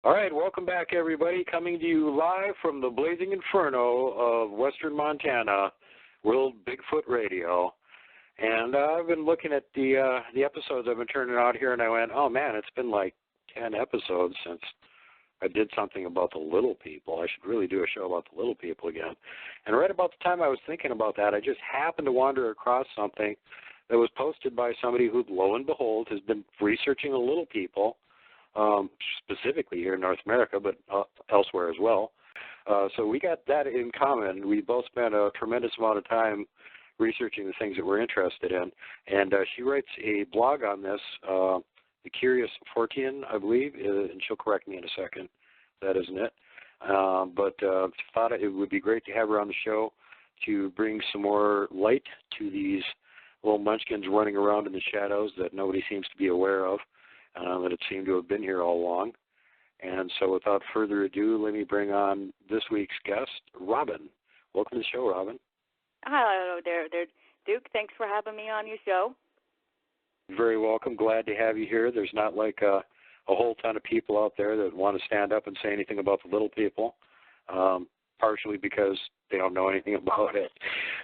All right, welcome back, everybody. Coming to you live from the blazing inferno of western Montana, World Bigfoot Radio. And I've been looking at the episodes I've been turning out here, and I went, oh, man, it's been like 10 episodes since I did something about the little people. I should really do a show about the little people again. And right about the time I was thinking about that, I just happened to wander across something that was posted by somebody who, lo and behold, has been researching the little people, specifically here in North America, but elsewhere as well. So we got that in common. We both spent a tremendous amount of time researching the things that we're interested in. And she writes a blog on this, The Curious Fortean, I believe, and she'll correct me in a second. That isn't it. But thought it would be great to have her on the show to bring some more light to these little munchkins running around in the shadows that nobody seems to be aware of. That it seemed to have been here all along. And so without further ado, let me bring on this week's guest, Robyn. Welcome to the show, Robyn. Hello there, Duke. Thanks for having me on your show. Very welcome. Glad to have you here. There's not like a whole ton of people out there that want to stand up and say anything about the little people, partially because they don't know anything about it.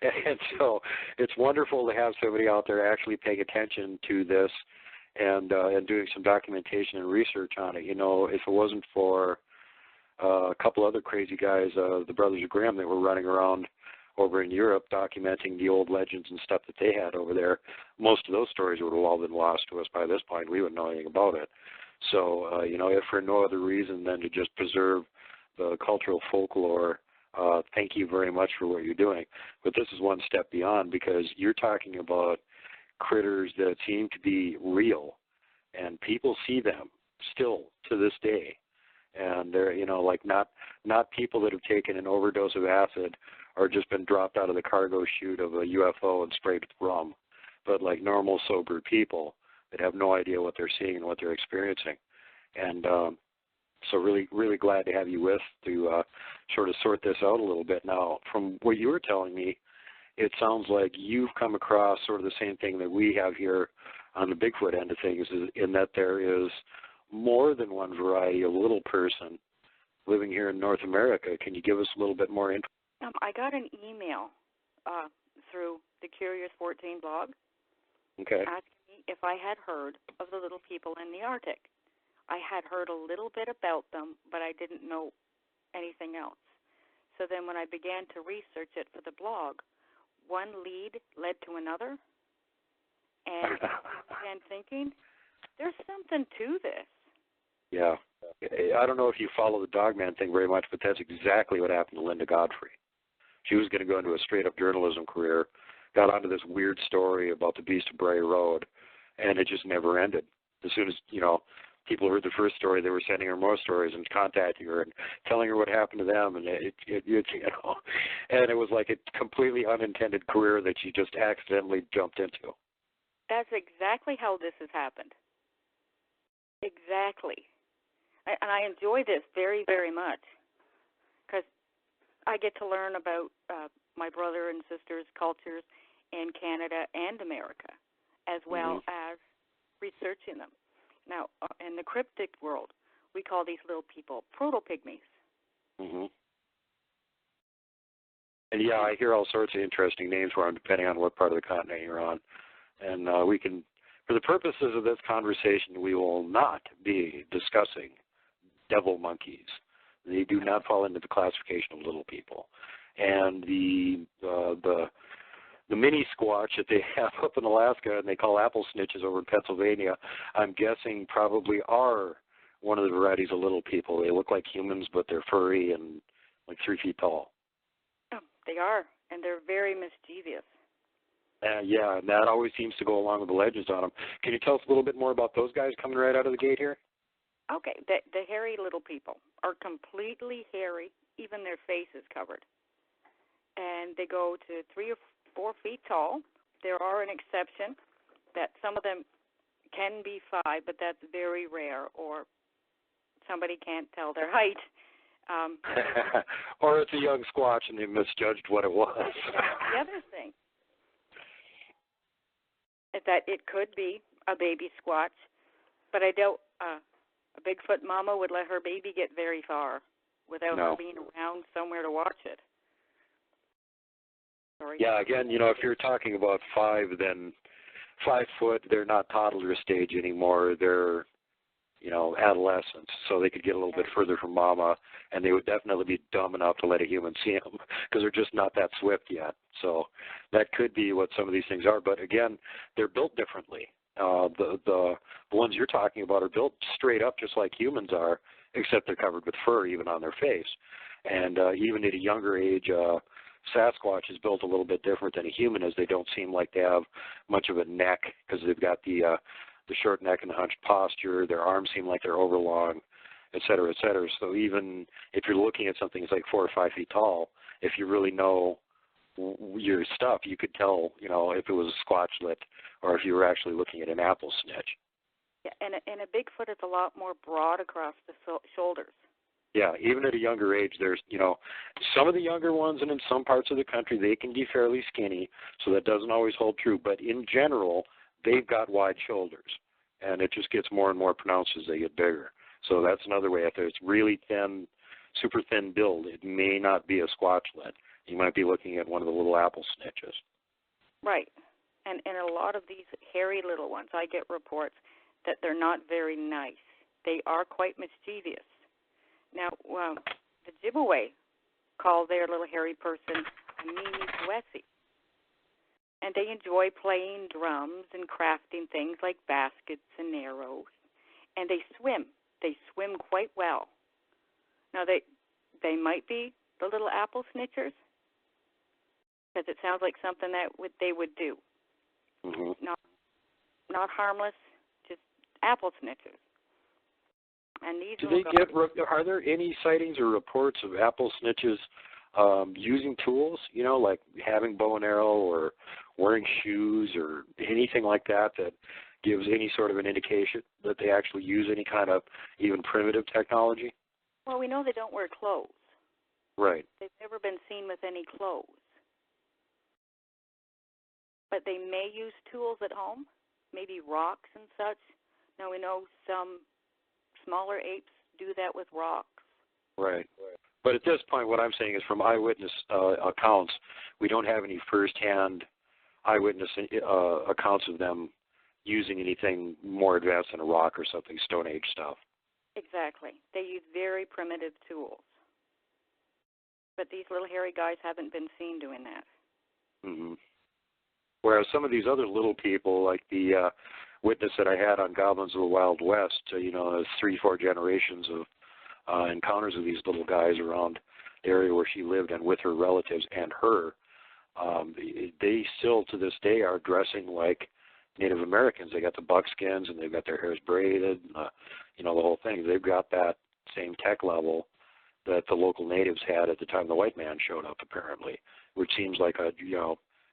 And so it's wonderful to have somebody out there actually paying attention to this and doing some documentation and research on it. You know, if it wasn't for a couple other crazy guys, the Brothers of Grimm, that were running around over in Europe documenting the old legends and stuff that they had over there, most of those stories would have all been lost to us by this point. We wouldn't know anything about it. So, you know, if for no other reason than to just preserve the cultural folklore, thank you very much for what you're doing. But this is one step beyond, because you're talking about critters that seem to be real, and people see them still to this day. And they're, you know, like not people that have taken an overdose of acid or just been dropped out of the cargo chute of a UFO and sprayed with rum, but like normal, sober people that have no idea what they're seeing and what they're experiencing. And so really, really glad to have you with to sort of sort this out a little bit. Now, from what you were telling me, it sounds like you've come across sort of the same thing that we have here on the Bigfoot end of things, in that there is more than one variety of little person living here in North America. Can you give us a little bit more info? I got an email through the Curious 14 blog, okay, asking me if I had heard of the little people in the Arctic. I had heard a little bit about them, but I didn't know anything else. So then when I began to research it for the blog, one lead led to another, and I began thinking, there's something to this. Yeah. I don't know if you follow the Dogman thing very much, but that's exactly what happened to Linda Godfrey. She was going to go into a straight-up journalism career, got onto this weird story about the Beast of Bray Road, and it just never ended. As soon as, you know, people heard the first story, they were sending her more stories and contacting her and telling her what happened to them, and it you know, and it was like a completely unintended career that you just accidentally jumped into. That's exactly how this has happened. Exactly. And I enjoy this very, very much because I get to learn about my brother and sister's cultures in Canada and America, as well as researching them. Now, in the cryptid world, we call these little people proto-pygmies. Mm-hmm. And yeah, I hear all sorts of interesting names for them, depending on what part of the continent you're on. And we can, for the purposes of this conversation, we will not be discussing devil monkeys. They do not fall into the classification of little people. And the mini squatch that they have up in Alaska and they call apple snitches over in Pennsylvania, I'm guessing probably are one of the varieties of little people. They look like humans, but they're furry and like 3 feet tall. Oh, they are, and they're very mischievous. Yeah, and that always seems to go along with the legends on them. Can you tell us a little bit more about those guys coming right out of the gate here? Okay, the hairy little people are completely hairy, even their face is covered. And they go to 3 or 4 feet tall. There are an exception that some of them can be 5, but that's very rare, or somebody can't tell their height. Or it's a young squatch and they misjudged what it was. The other thing is that it could be a baby squatch, but I doubt a Bigfoot mama would let her baby get very far without her being around somewhere to watch it. Sorry. Yeah, again, you know, if you're talking about 5, then 5 foot, they're not toddler stage anymore. They're, you know, adolescents, so they could get a little bit further from mama, and they would definitely be dumb enough to let a human see them because they're just not that swift yet. So that could be what some of these things are. But again, they're built differently. The ones you're talking about are built straight up just like humans are, except they're covered with fur even on their face. And even at a younger age, Sasquatch is built a little bit different than a human, as they don't seem like they have much of a neck because they've got the short neck and the hunched posture. Their arms seem like they're overlong, et cetera, et cetera. So even if you're looking at something that's like 4 or 5 feet tall, if you really know your stuff, you could tell, you know, if it was a squatchlet or if you were actually looking at an apple snitch. Yeah, and a Bigfoot is a lot more broad across the shoulders. Yeah, even at a younger age, there's, you know, some of the younger ones, and in some parts of the country, they can be fairly skinny, so that doesn't always hold true. But in general, they've got wide shoulders, and it just gets more and more pronounced as they get bigger. So that's another way. If it's really thin, super thin build, it may not be a squatchlet. You might be looking at one of the little apple snitches. Right. And a lot of these hairy little ones, I get reports that they're not very nice. They are quite mischievous. Now, the Ojibwe call their little hairy person a Mimi Kwesi. And they enjoy playing drums and crafting things like baskets and arrows. And they swim. They swim quite well. Now, they might be the little apple snitchers, because it sounds like something that they would do. Mm-hmm. Not harmless, just apple snitchers. And these are there any sightings or reports of apple snitches using tools, you know, like having bow and arrow or wearing shoes or anything like that that gives any sort of an indication that they actually use any kind of even primitive technology? Well, we know they don't wear clothes. Right. They've never been seen with any clothes. But they may use tools at home, maybe rocks and such. Now, we know some smaller apes do that with rocks. Right. But at this point, what I'm saying is from eyewitness accounts, we don't have any firsthand eyewitness accounts of them using anything more advanced than a rock or something, Stone Age stuff. Exactly. They use very primitive tools. But these little hairy guys haven't been seen doing that. Mm-hmm. Whereas some of these other little people, like the witness that I had on Goblins of the Wild West, you know, 3-4 generations of encounters with these little guys around the area where she lived and with her relatives and her, they still to this day are dressing like Native Americans. They got the buckskins and they've got their hairs braided, and, you know, the whole thing. They've got that same tech level that the local natives had at the time the white man showed up, apparently, which seems like a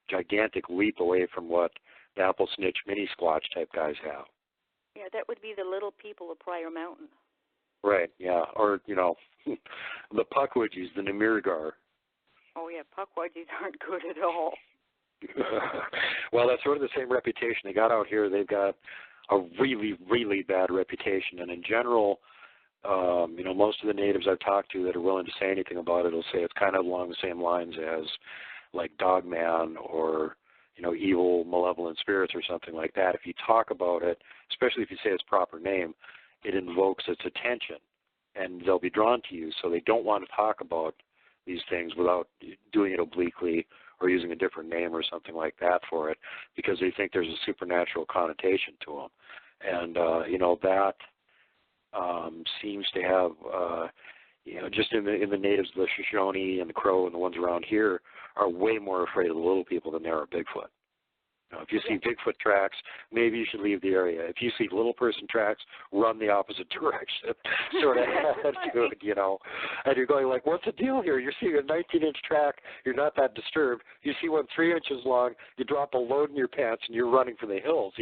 gigantic leap away from what the apple snitch mini squatch type guys have. Yeah, that would be the little people of Pryor Mountain. Right, yeah, or the Puckwudgies, the Namirgar. Oh yeah, Puckwudgies aren't good at all. Well, that's sort of the same reputation they got out here. They've got a really, really bad reputation, and in general, most of the natives I've talked to that are willing to say anything about it will say it's kind of along the same lines as like Dogman or evil, malevolent spirits or something like that. If you talk about it, especially if you say its proper name, it invokes its attention, and they'll be drawn to you, so they don't want to talk about these things without doing it obliquely or using a different name or something like that for it, because they think there's a supernatural connotation to them. And, that seems to have, just in the natives, the Shoshone and the Crow and the ones around here are way more afraid of the little people than they are of Bigfoot. If you see Bigfoot tracks, maybe you should leave the area. If you see little person tracks, run the opposite direction, sort of attitude, And you're going like, what's the deal here? You're seeing a 19-inch track, you're not that disturbed. You see one 3 inches long, you drop a load in your pants, and you're running for the hills,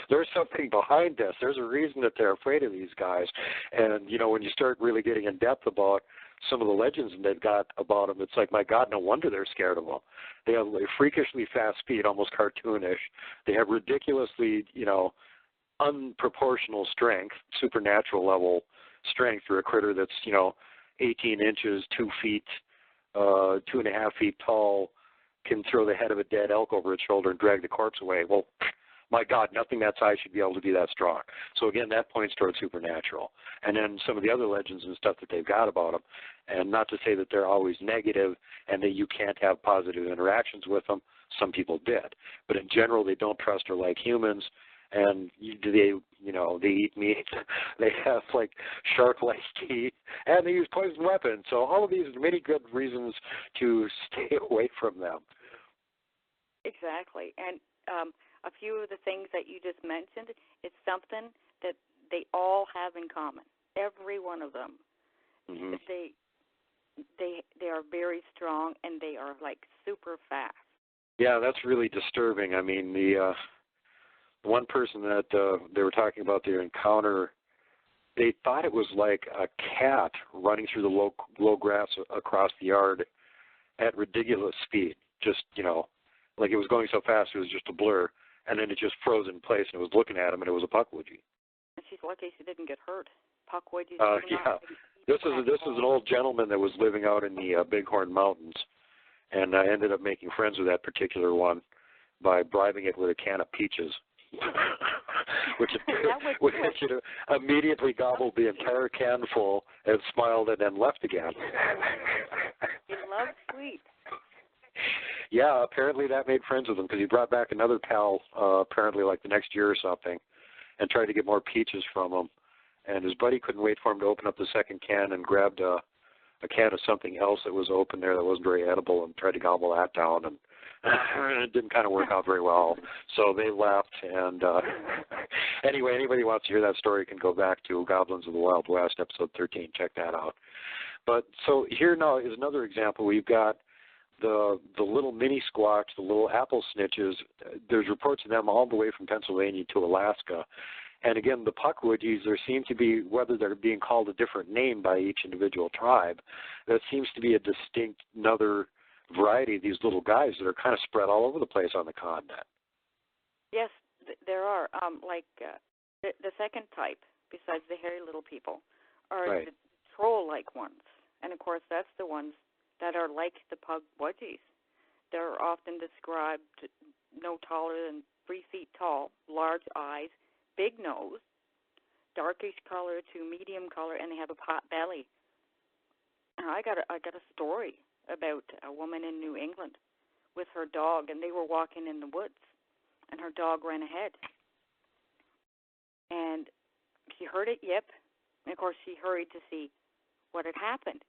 There's something behind this. There's a reason that they're afraid of these guys. And, when you start really getting in depth about some of the legends they've got about them, it's like, my God, no wonder they're scared of them. They have a freakishly fast speed, almost cartoonish. They have ridiculously, unproportional strength, supernatural level strength for a critter that's, 18 inches, 2 feet, 2.5 feet tall, can throw the head of a dead elk over its shoulder and drag the corpse away. Well, my God, nothing that size should be able to be that strong. So again, that points towards supernatural. And then some of the other legends and stuff that they've got about them, and not to say that they're always negative and that you can't have positive interactions with them. Some people did. But in general, they don't trust or like humans, and they eat meat. They have like shark-like teeth, and they use poison weapons. So all of these are many good reasons to stay away from them. Exactly. And a few of the things that you just mentioned, it's something that they all have in common. Every one of them. Mm-hmm. They are very strong, and they are like super fast. Yeah, that's really disturbing. I mean, the one person that they were talking about their encounter, they thought it was like a cat running through the low grass across the yard at ridiculous speed. Just, like it was going so fast it was just a blur. And then it just froze in place, and it was looking at him, and it was a Puckwudgie. And she's lucky she didn't get hurt. Puckwudgies. Yeah. This is an old gentleman that was living out in the Bighorn Mountains, and I ended up making friends with that particular one by bribing it with a can of peaches, which it immediately gobbled the entire can full and smiled and then left again. He loves sweets. Yeah, apparently that made friends with him because he brought back another pal, apparently like the next year or something, and tried to get more peaches from him. And his buddy couldn't wait for him to open up the second can and grabbed a can of something else that was open there that wasn't very edible and tried to gobble that down. And it didn't kind of work out very well. So they left. And anyway, anybody who wants to hear that story can go back to Goblins of the Wild West, episode 13. Check that out. But so here now is another example. We've got the little mini squatch, the little apple snitches. There's reports of them all the way from Pennsylvania to Alaska. And again, the Puckwudgies, there seem to be, whether they're being called a different name by each individual tribe, that seems to be a distinct another variety of these little guys that are kind of spread all over the place on the continent. Yes, there are. The second type, besides the hairy little people, are the troll-like ones. And, of course, that's the ones that are like the Puckwudgies. They're often described no taller than 3 feet tall, large eyes, big nose, darkish color to medium color, and they have a pot belly. I got a story about a woman in New England with her dog, and they were walking in the woods, and her dog ran ahead. And she heard it yip, and, of course, she hurried to see what had happened.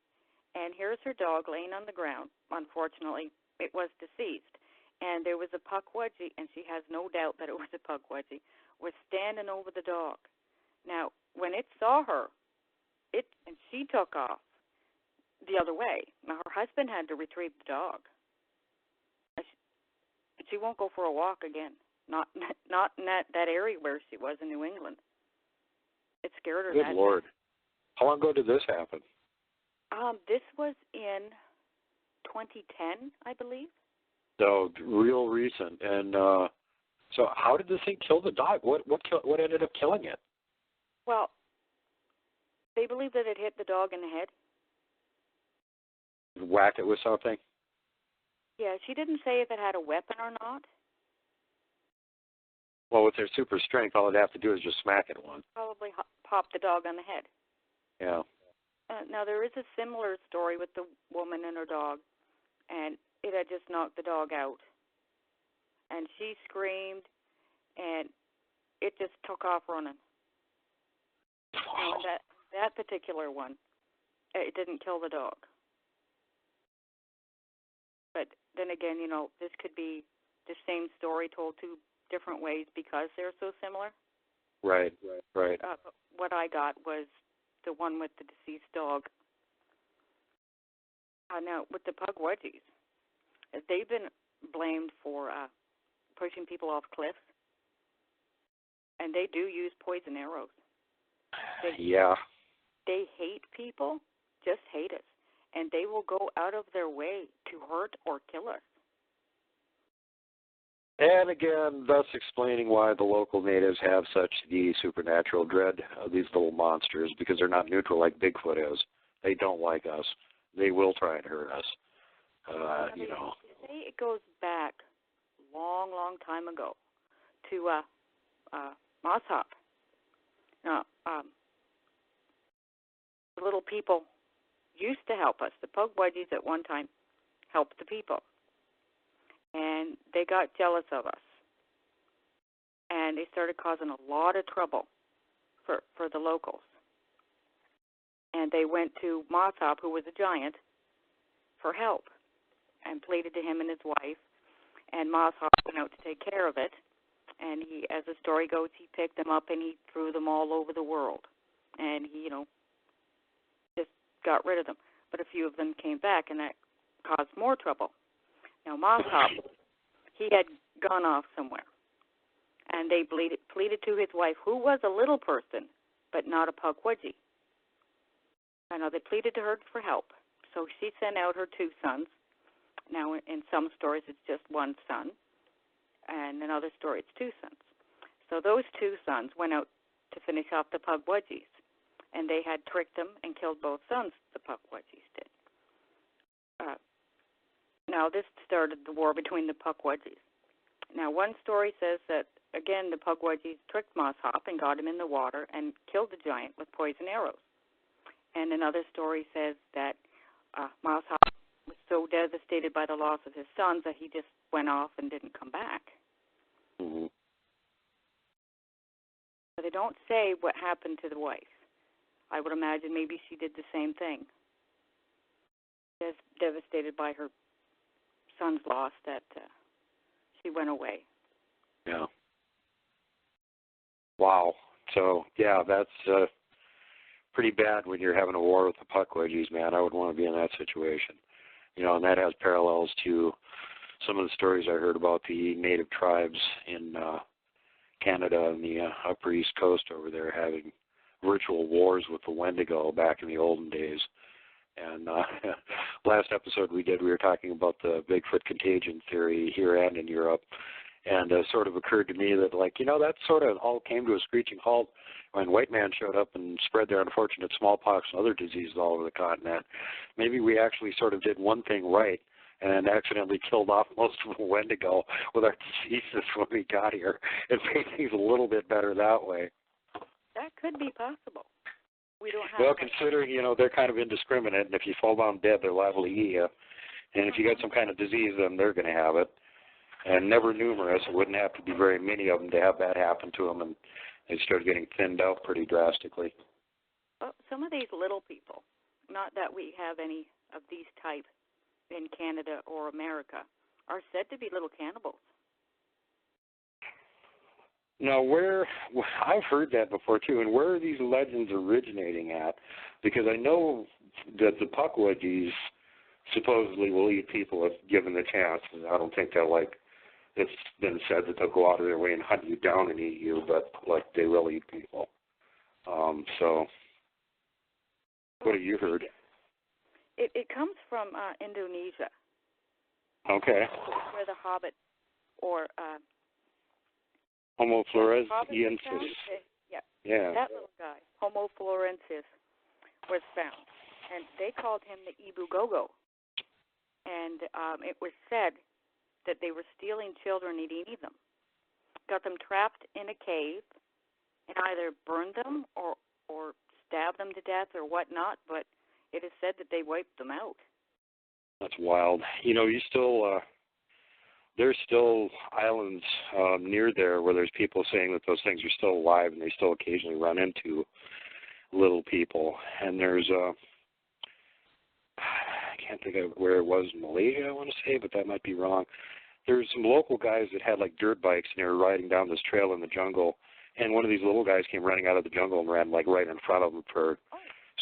And here's her dog laying on the ground. Unfortunately, it was deceased. And there was a Puckwudgie, and she has no doubt that it was a Puckwudgie, was standing over the dog. Now, when it saw her, and she took off. the other way. Now, her husband had to retrieve the dog. She won't go for a walk again. Not in that area where she was in New England. It scared her. Good Lord. How long ago did this happen? This was in 2010, I believe. So real recent. And so how did this thing kill the dog? What ended up killing it? Well, they believe that it hit the dog in the head. Whacked it with something? Yeah, she didn't say if it had a weapon or not. Well, with their super strength, all they'd have to do is just smack it once. Probably pop the dog on the head. Yeah. Now, there is a similar story with the woman and her dog, and it had just knocked the dog out. And she screamed, and it just took off running. Wow. Now, that particular one, it didn't kill the dog. But then again, this could be the same story told two different ways because they're so similar. Right. What I got was the one with the deceased dog. Now, with the Puckwudgies, they've been blamed for pushing people off cliffs, and they do use poison arrows. They hate people, just hate us, and they will go out of their way to hurt or kill us. And again, thus explaining why the local natives have such the supernatural dread of these little monsters, because they're not neutral like Bigfoot is. They don't like us. They will try and hurt us. They say it goes back long, long time ago to Moss Hop. Now, the little people used to help us. The Puckwudgies at one time helped the people. And they got jealous of us. And they started causing a lot of trouble for the locals. And they went to Moss Hop, who was a giant, for help and pleaded to him and his wife. And Moss Hop went out to take care of it. And he, as the story goes, he picked them up and he threw them all over the world. And he, just got rid of them. But a few of them came back, and that caused more trouble. Now, Moss Hop, he had gone off somewhere, and they pleaded to his wife, who was a little person, but not a Puckwudgie. I know they pleaded to her for help, so she sent out her two sons. Now, in some stories, it's just one son, and in other stories, it's two sons. So those two sons went out to finish off the Puckwudgies, and they had tricked them and killed both sons, the Puckwudgies did. Now, this started the war between the Puckwudgies. Now, one story says that, again, the Puckwudgies tricked Moss Hop and got him in the water and killed the giant with poison arrows. And another story says that Moss Hop was so devastated by the loss of his sons that he just went off and didn't come back. Mm-hmm. But they don't say what happened to the wife. I would imagine maybe she did the same thing. Just devastated by her son's loss that she went away. Yeah. Wow. So, yeah, that's pretty bad when you're having a war with the Puckwudgies, man. I would want to be in that situation. And that has parallels to some of the stories I heard about the native tribes in Canada and the Upper East Coast over there having virtual wars with the Wendigo back in the olden days. And last episode we were talking about the Bigfoot Contagion theory here and in Europe. And sort of occurred to me that, that sort of all came to a screeching halt when white man showed up and spread their unfortunate smallpox and other diseases all over the continent. Maybe we actually sort of did one thing right and accidentally killed off most of the Wendigo with our diseases when we got here. It made things a little bit better that way. That could be possible. We don't have. Well, considering, they're kind of indiscriminate, and if you fall down dead, they're liable to eat you. And if you got some kind of disease, then they're going to have it. And never numerous. It wouldn't have to be very many of them to have that happen to them, and they start getting thinned out pretty drastically. Well, some of these little people, not that we have any of these type in Canada or America, are said to be little cannibals. Now, I've heard that before too, and where are these legends originating at? Because I know that the Puckwudgies supposedly will eat people if given the chance. I don't think they'll it's been said that they'll go out of their way and hunt you down and eat you, but they will eat people. So, what have you heard? It comes from Indonesia. Okay. Where the Hobbit or Homo floresiensis. Yeah. That little guy, Homo floresiensis, was found, and they called him the Ibu Gogo. And it was said that they were stealing children and eating them, got them trapped in a cave, and either burned them or stabbed them to death or whatnot. But it is said that they wiped them out. That's wild. There's still islands near there where there's people saying that those things are still alive, and they still occasionally run into little people. And there's I can't think of where it was in Malaysia, I want to say, but that might be wrong. There's some local guys that had dirt bikes, and they were riding down this trail in the jungle, and one of these little guys came running out of the jungle and ran right in front of them for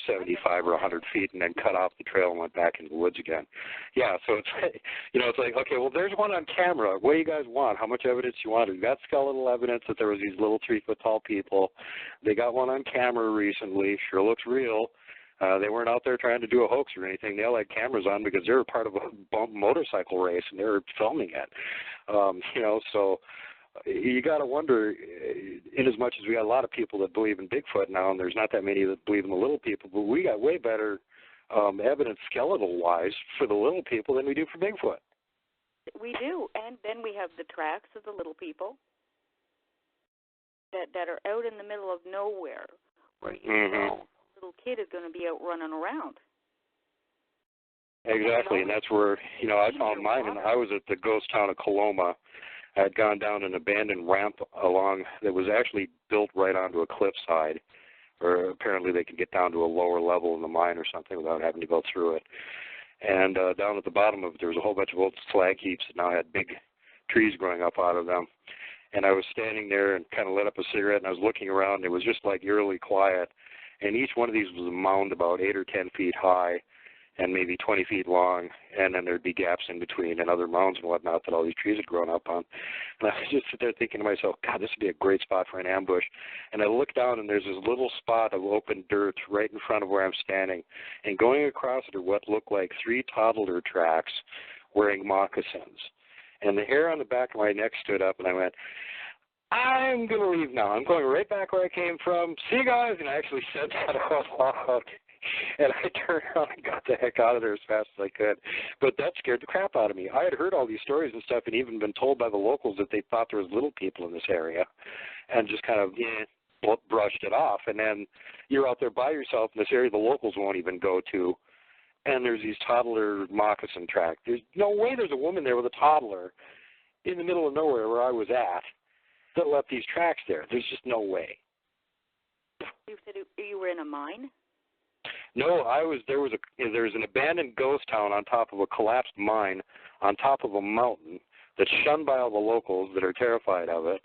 75 or 100 feet, and then cut off the trail and went back into the woods again. Yeah, so it's like, okay, well, there's one on camera. What do you guys want? How much evidence you want? We've got skeletal evidence that there was these little 3-foot-tall people. They got one on camera recently. Sure looks real. They weren't out there trying to do a hoax or anything. They all had cameras on because they were part of a motorcycle race, and they were filming it. So you got to wonder, in as much as we got a lot of people that believe in Bigfoot now, and there's not that many that believe in the little people, but we got way better evidence skeletal-wise for the little people than we do for Bigfoot. We do, and then we have the tracks of the little people that are out in the middle of nowhere, where you know a little kid is going to be out running around. Exactly, and that's where, I found mine, and I was at the ghost town of Coloma. I had gone down an abandoned ramp along that was actually built right onto a cliffside, or apparently they could get down to a lower level in the mine or something without having to go through it. And down at the bottom of it, there was a whole bunch of old slag heaps that now had big trees growing up out of them. And I was standing there and kind of lit up a cigarette, and I was looking around, and it was just eerily quiet. And each one of these was a mound about 8 or 10 feet high and maybe 20 feet long, and then there'd be gaps in between and other mounds and whatnot that all these trees had grown up on. And I was just sitting there thinking to myself, God, this would be a great spot for an ambush. And I look down, and there's this little spot of open dirt right in front of where I'm standing. And going across it are what looked like 3 toddler tracks wearing moccasins. And the hair on the back of my neck stood up, and I went, I'm going to leave now. I'm going right back where I came from. See you guys. And I actually said that out loud. And I turned around and got the heck out of there as fast as I could. But that scared the crap out of me. I had heard all these stories and stuff and even been told by the locals that they thought there was little people in this area and just kind of brushed it off. And then you're out there by yourself in this area the locals won't even go to. And there's these toddler moccasin tracks. There's no way there's a woman there with a toddler in the middle of nowhere where I was at that left these tracks there. There's just no way. You said you were in a mine? No, there's an abandoned ghost town on top of a collapsed mine on top of a mountain that's shunned by all the locals that are terrified of it,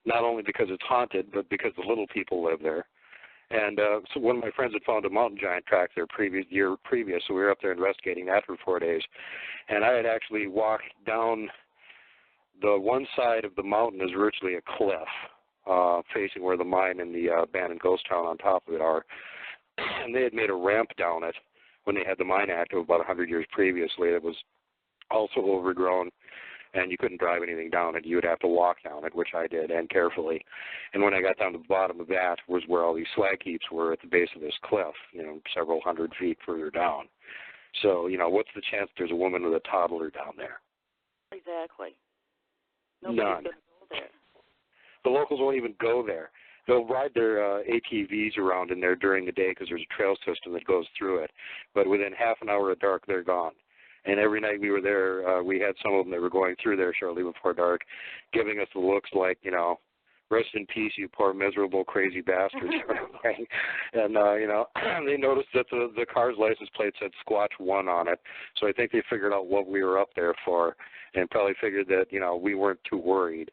not only because it's haunted, but because the little people live there. And so one of my friends had found a mountain giant track there year previous, so we were up there investigating that for 4 days. And I had actually walked down the one side of the mountain is virtually a cliff, facing where the mine and the abandoned ghost town on top of it are. And they had made a ramp down it when they had the Mine Act of about 100 years previously. It was also overgrown, and you couldn't drive anything down it. You would have to walk down it, which I did, and carefully. And when I got down to the bottom of that was where all these slag heaps were at the base of this cliff, several hundred feet further down. So, what's the chance there's a woman with a toddler down there? Exactly. None. Nobody's going to go there. The locals won't even go there. They'll ride their ATVs around in there during the day because there's a trail system that goes through it. But within half an hour of dark, they're gone. And every night we were there, we had some of them that were going through there shortly before dark, giving us the looks like, rest in peace, you poor, miserable, crazy bastards. And, they noticed that the car's license plate said Squatch 1 on it. So I think they figured out what we were up there for and probably figured that, we weren't too worried.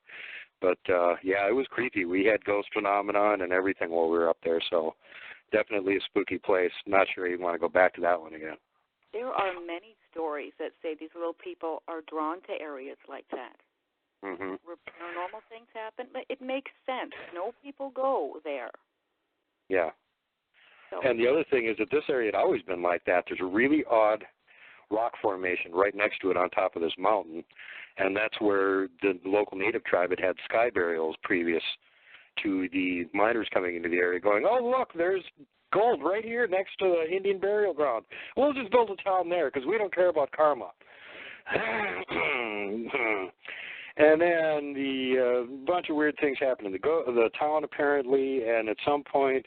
But, yeah, it was creepy. We had ghost phenomenon and everything while we were up there, so definitely a spooky place. Not sure you want to go back to that one again. There are many stories that say these little people are drawn to areas like that. Mm-hmm. Where paranormal things happen, but it makes sense. No people go there. Yeah. So. And the other thing is that this area had always been like that. There's a really odd rock formation right next to it on top of this mountain, and that's where the local native tribe had sky burials previous to the miners coming into the area going, oh, look, there's gold right here next to the Indian burial ground. We'll just build a town there because we don't care about karma. And then the bunch of weird things happened in the town apparently, and at some point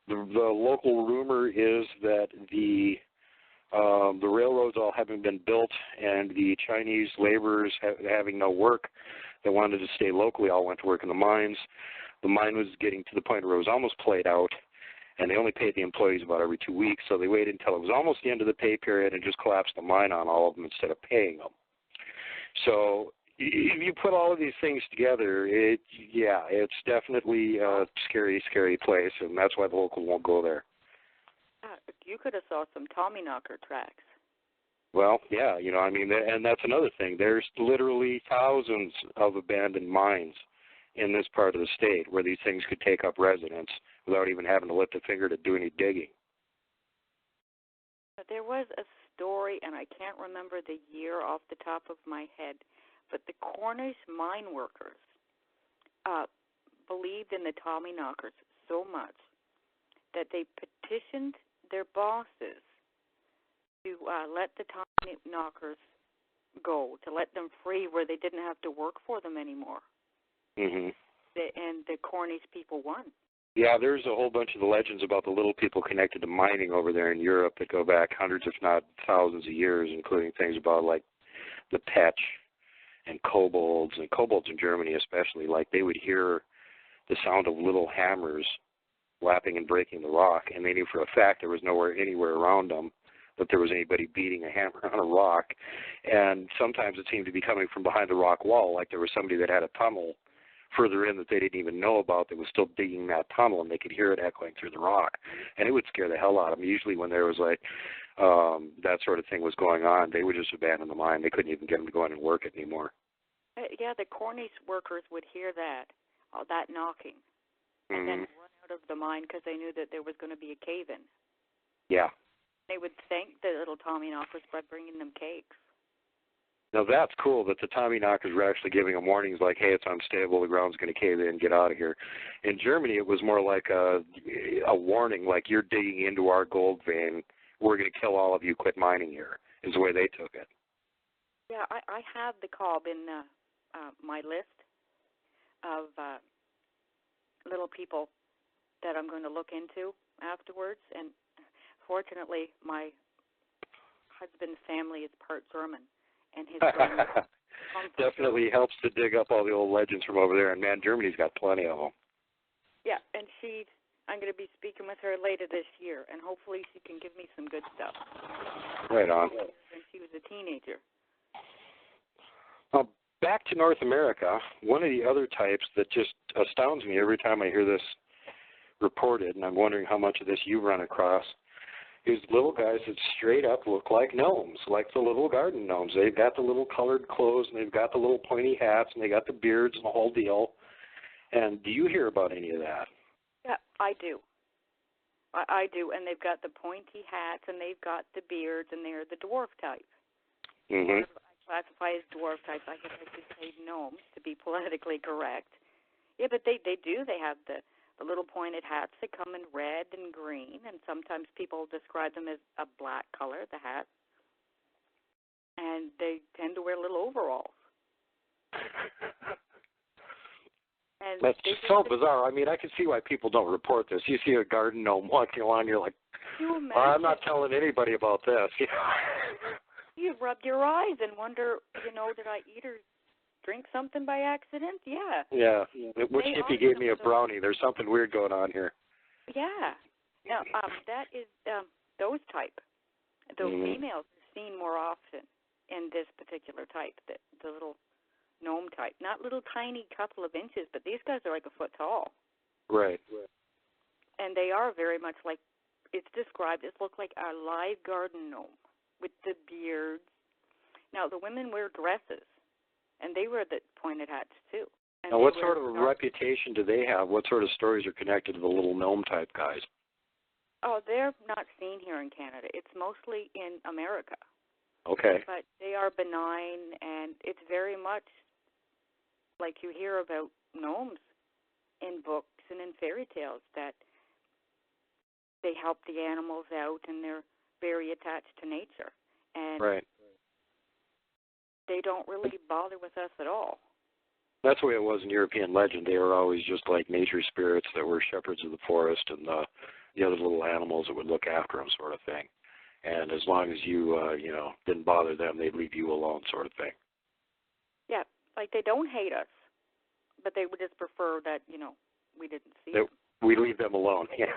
the local rumor is that the railroads all having been built and the Chinese laborers having no work that wanted to stay locally all went to work in the mines. The mine was getting to the point where it was almost played out, and they only paid the employees about every 2 weeks, so they waited until it was almost the end of the pay period and just collapsed the mine on all of them instead of paying them. So if you put all of these things together, it's definitely a scary, scary place, and that's why the local won't go there. You could have saw some Tommyknocker tracks. Well, yeah, I mean, and that's another thing. There's literally thousands of abandoned mines in this part of the state where these things could take up residence without even having to lift a finger to do any digging. There was a story, and I can't remember the year off the top of my head, but the Cornish mine workers believed in the Tommyknockers so much that they petitioned their bosses to let the Tommyknockers go, to let them free where they didn't have to work for them anymore. Mm-hmm. And the Cornish people won. Yeah, there's a whole bunch of the legends about the little people connected to mining over there in Europe that go back hundreds, if not thousands of years, including things about, like, the Petch and kobolds in Germany especially. Like, they would hear the sound of little hammers lapping and breaking the rock, and they knew for a fact there was anywhere around them that there was anybody beating a hammer on a rock. And sometimes it seemed to be coming from behind the rock wall, like there was somebody that had a tunnel further in that they didn't even know about that was still digging that tunnel, and they could hear it echoing through the rock. And it would scare the hell out of them. Usually when there was like that sort of thing was going on, they would just abandon the mine. They couldn't even get them to go in and work it anymore. Yeah, the Cornish workers would hear that knocking, and then run out of the mine because they knew that there was going to be a cave-in. Yeah. They would thank the little Tommyknockers by bringing them cakes. Now that's cool that the Tommyknockers were actually giving them warnings like, hey, it's unstable, the ground's going to cave in, get out of here. In Germany, it was more like a warning, like you're digging into our gold vein, we're going to kill all of you, quit mining here, is the way they took it. Yeah, I have the cob in my list of little people that I'm going to look into afterwards, and fortunately, my husband's family is part German, and his grandmother definitely helps to dig up all the old legends from over there, and man, Germany's got plenty of them. Yeah, and I'm going to be speaking with her later this year, and hopefully she can give me some good stuff. Right on. When she was a teenager. Back to North America, one of the other types that just astounds me every time I hear this reported, and I'm wondering how much of this you run across, is little guys that straight up look like gnomes, like the little garden gnomes. They've got the little colored clothes, and they've got the little pointy hats, and they got the beards and the whole deal. And do you hear about any of that? Yeah, I do. I do, and they've got the pointy hats, and they've got the beards, and they're the dwarf type. Mm-hmm. Classify as dwarf types. I guess I should say gnomes to be politically correct. Yeah, but they do. They have the little pointed hats that come in red and green, and sometimes people describe them as a black color, the hat. And they tend to wear little overalls. And that's just so bizarre. I mean, I can see why people don't report this. You see a garden gnome walking along, you're like, I'm not telling anybody about this. You rub your eyes and wonder, did I eat or drink something by accident? Yeah. Yeah. Which hippie gave me a brownie? There's something weird going on here. Yeah. Now, that is those type. Those females are seen more often in this particular type, the little gnome type. Not little tiny couple of inches, but these guys are like a foot tall. Right. And they are very much like, it's described as look like a live garden gnome with the beards. Now, the women wear dresses, and they wear the pointed hats, too. And now, what sort of reputation do they have? What sort of stories are connected to the little gnome-type guys? Oh, they're not seen here in Canada. It's mostly in America. Okay. But they are benign, and it's very much like you hear about gnomes in books and in fairy tales, that they help the animals out, and they're very attached to nature. And right. They don't really bother with us at all. That's the way it was in European legend. They were always just like nature spirits that were shepherds of the forest, and the other little animals that would look after them, sort of thing. And as long as you, didn't bother them, they'd leave you alone, sort of thing. Yeah, like they don't hate us, but they would just prefer that, we didn't see them. We leave them alone, yeah.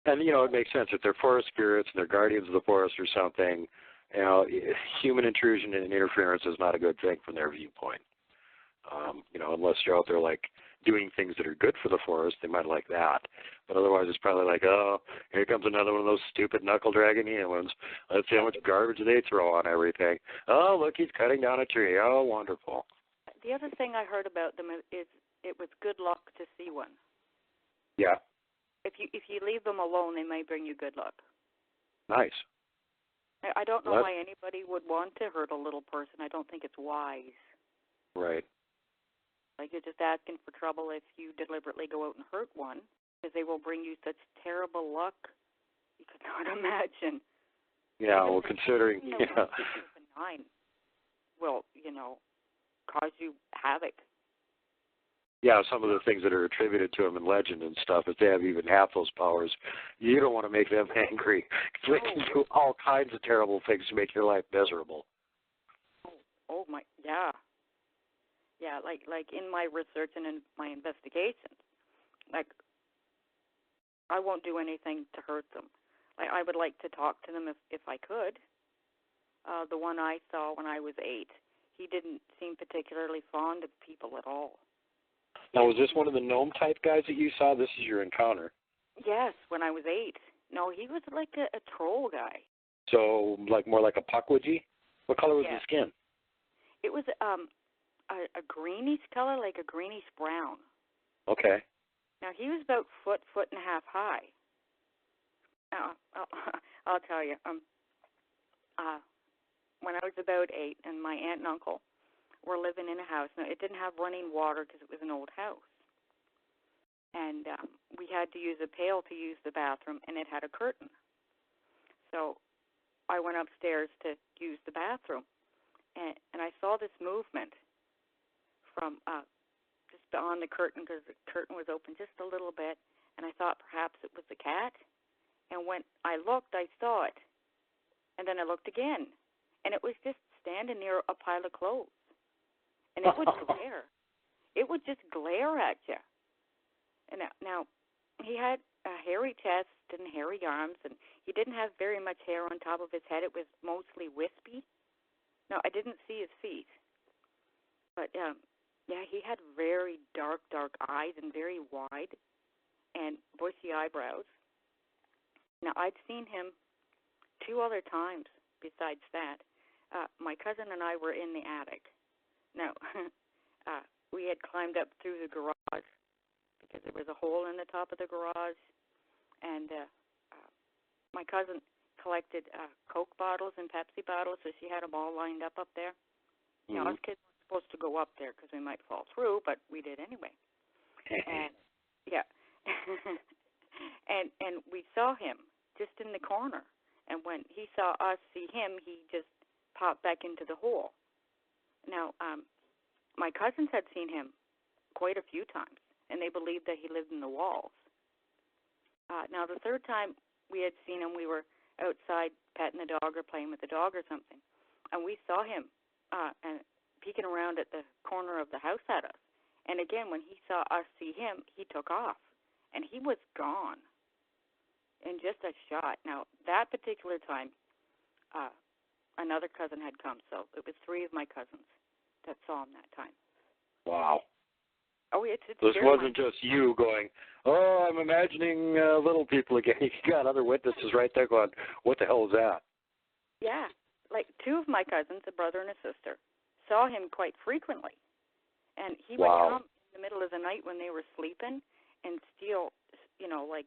And, it makes sense. If they're forest spirits and they're guardians of the forest or something, human intrusion and interference is not a good thing from their viewpoint. Unless you're out there, like, doing things that are good for the forest, they might like that. But otherwise, it's probably like, oh, here comes another one of those stupid knuckle-dragging humans. Let's see how much garbage they throw on everything. Oh, look, he's cutting down a tree. Oh, wonderful. The other thing I heard about them is it was good luck to see one. Yeah. If you leave them alone, they may bring you good luck. Nice. I don't know why anybody would want to hurt a little person. I don't think it's wise. Right. Like, you're just asking for trouble if you deliberately go out and hurt one, because they will bring you such terrible luck you could not imagine. Yeah, well, considering... benign will, cause you havoc. Yeah, some of the things that are attributed to them in legend and stuff, if they have even half those powers, you don't want to make them angry. They can do all kinds of terrible things to make your life miserable. Oh my, yeah. Yeah, like in my research and in my investigations, like, I won't do anything to hurt them. Like, I would like to talk to them if I could. The one I saw when I was 8, he didn't seem particularly fond of people at all. Now, was this one of the gnome-type guys that you saw? This is your encounter. Yes, when I was 8. No, he was like a troll guy. So, more like a Puckwudgie? What color was his skin? It was a greenish color, like a greenish brown. Okay. Now, he was about foot and a half high. Now, I'll tell you, when I was about 8, and my aunt and uncle were living in a house. Now, it didn't have running water because it was an old house. And we had to use a pail to use the bathroom, and it had a curtain. So I went upstairs to use the bathroom, and I saw this movement from just beyond the curtain, because the curtain was open just a little bit, and I thought perhaps it was a cat. And when I looked, I saw it. And then I looked again, and it was just standing near a pile of clothes. And it would glare. It would just glare at you. And now, he had a hairy chest and hairy arms, and he didn't have very much hair on top of his head. It was mostly wispy. No, I didn't see his feet. But, he had very dark eyes and very wide and bushy eyebrows. Now, I'd seen him 2 other times besides that. My cousin and I were in the attic. Now, we had climbed up through the garage because there was a hole in the top of the garage, and my cousin collected Coke bottles and Pepsi bottles, so she had them all lined up there. Mm-hmm. Now, us kids weren't supposed to go up there because we might fall through, but we did anyway. And, and we saw him just in the corner, and when he saw us see him, he just popped back into the hole. Now, my cousins had seen him quite a few times, and they believed that he lived in the walls. Now, the 3rd time we had seen him, we were outside petting the dog or playing with the dog or something, and we saw him and peeking around at the corner of the house at us. And again, when he saw us see him, he took off, and he was gone in just a shot. Now, that particular time, another cousin had come, so it was 3 of my cousins. that saw him that time. Wow. Oh, it's This wasn't just you going, oh, I'm imagining little people again. You got other witnesses right there going, what the hell is that? Yeah. Like 2 of my cousins, a brother and a sister, saw him quite frequently. And he would come in the middle of the night when they were sleeping and steal, like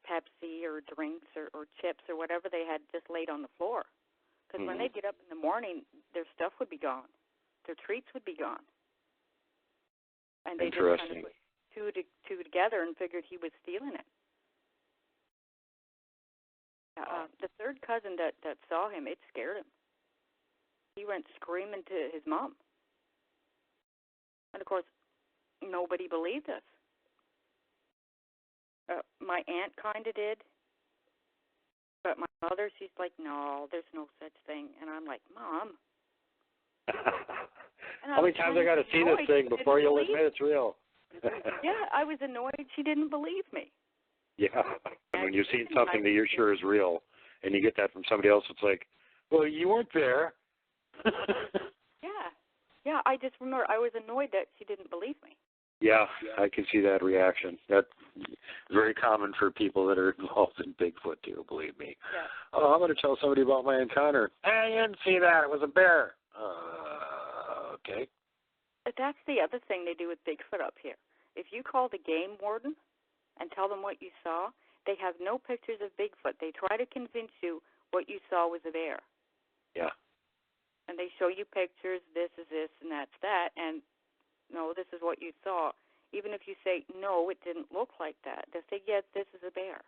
Pepsi or drinks or chips or whatever they had just laid on the floor. Because when they'd get up in the morning, their stuff would be gone. Their treats would be gone. And they just kind of put two together and figured he was stealing it. The third cousin that saw him, it scared him. He went screaming to his mom. And, of course, nobody believed us. My aunt kind of did. But my mother, she's like, no, there's no such thing. And I'm like, Mom. How many times I got to see this thing before you'll admit it's real? Yeah, I was annoyed she didn't believe me. Yeah, and when you've seen something that you're sure is real, and you get that from somebody else, it's like, well, you weren't there. Yeah, I just remember I was annoyed that she didn't believe me. Yeah, I can see that reaction. That's very common for people that are involved in Bigfoot, too, believe me. Yeah. Oh, I'm going to tell somebody about my encounter. Hey, you didn't see that. It was a bear. Okay. But that's the other thing they do with Bigfoot up here. If you call the game warden and tell them what you saw, they have no pictures of Bigfoot. They try to convince you what you saw was a bear. Yeah. And they show you pictures, this is this and that's that, and no, this is what you saw. Even if you say, no, it didn't look like that, they say, yes, this is a bear.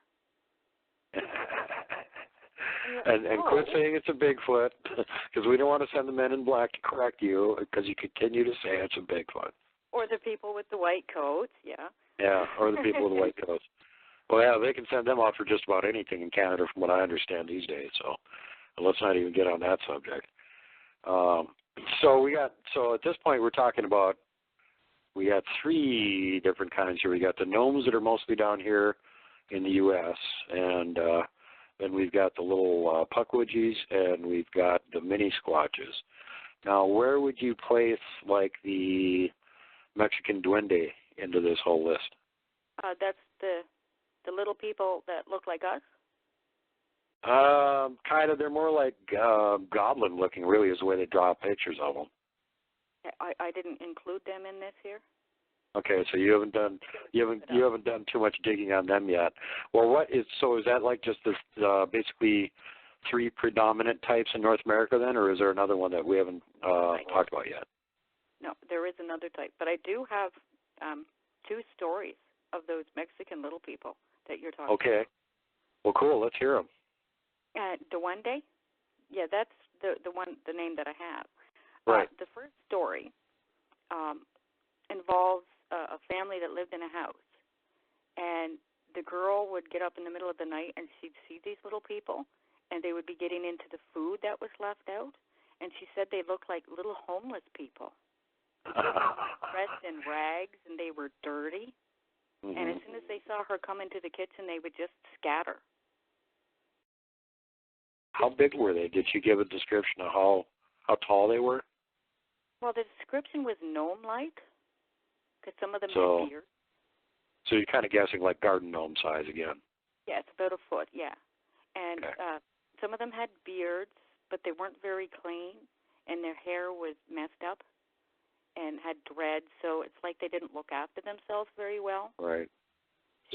and quit saying it's a Bigfoot, because we don't want to send the men in black to correct you, because you continue to say it's a Bigfoot. Or the people with the white coats, yeah. Yeah, or the people with the white coats. Well, yeah, they can send them out for just about anything in Canada, from what I understand these days. So let's not even get on that subject. So at this point, we're talking about, we got 3 different kinds here. We got the gnomes that are mostly down here in the U.S., and then we've got the little Puckwudgies, and we've got the mini squatches. Now, where would you place, like, the Mexican duende into this whole list? That's the little people that look like us? Kind of. They're more like goblin-looking, really, is the way they draw pictures of them. I didn't include them in this here. Okay, so you haven't done too much digging on them yet. Well, is that like just this basically 3 predominant types in North America then, or is there another one that we haven't talked about yet? No, there is another type, but I do have 2 stories of those Mexican little people that you're talking about. Okay. Well, cool. Let's hear them. Duende? Yeah, that's the name that I have. Right. The first story involves a family that lived in a house, and the girl would get up in the middle of the night and she'd see these little people, and they would be getting into the food that was left out, and she said they looked like little homeless people, dressed in rags, and they were dirty. Mm-hmm. And as soon as they saw her come into the kitchen, they would just scatter. How big were they? Did she give a description of how tall they were? Well, the description was gnome-like, because some of them had beards. So you're kind of guessing like garden gnome size again. Yeah, it's about a foot, yeah. And some of them had beards, but they weren't very clean, and their hair was messed up and had dreads, so it's like they didn't look after themselves very well. Right.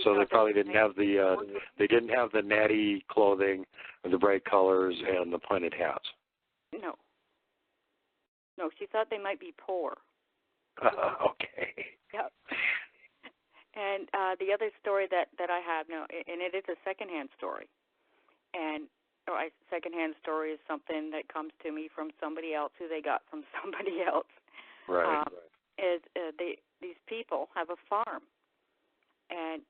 So they probably didn't have the natty clothing, or the bright colors, and the pointed hats. No. No, she thought they might be poor. Okay. Yep. And the other story that I have now, and it is a secondhand story, and secondhand story is something that comes to me from somebody else who they got from somebody else. Right. These people have a farm, and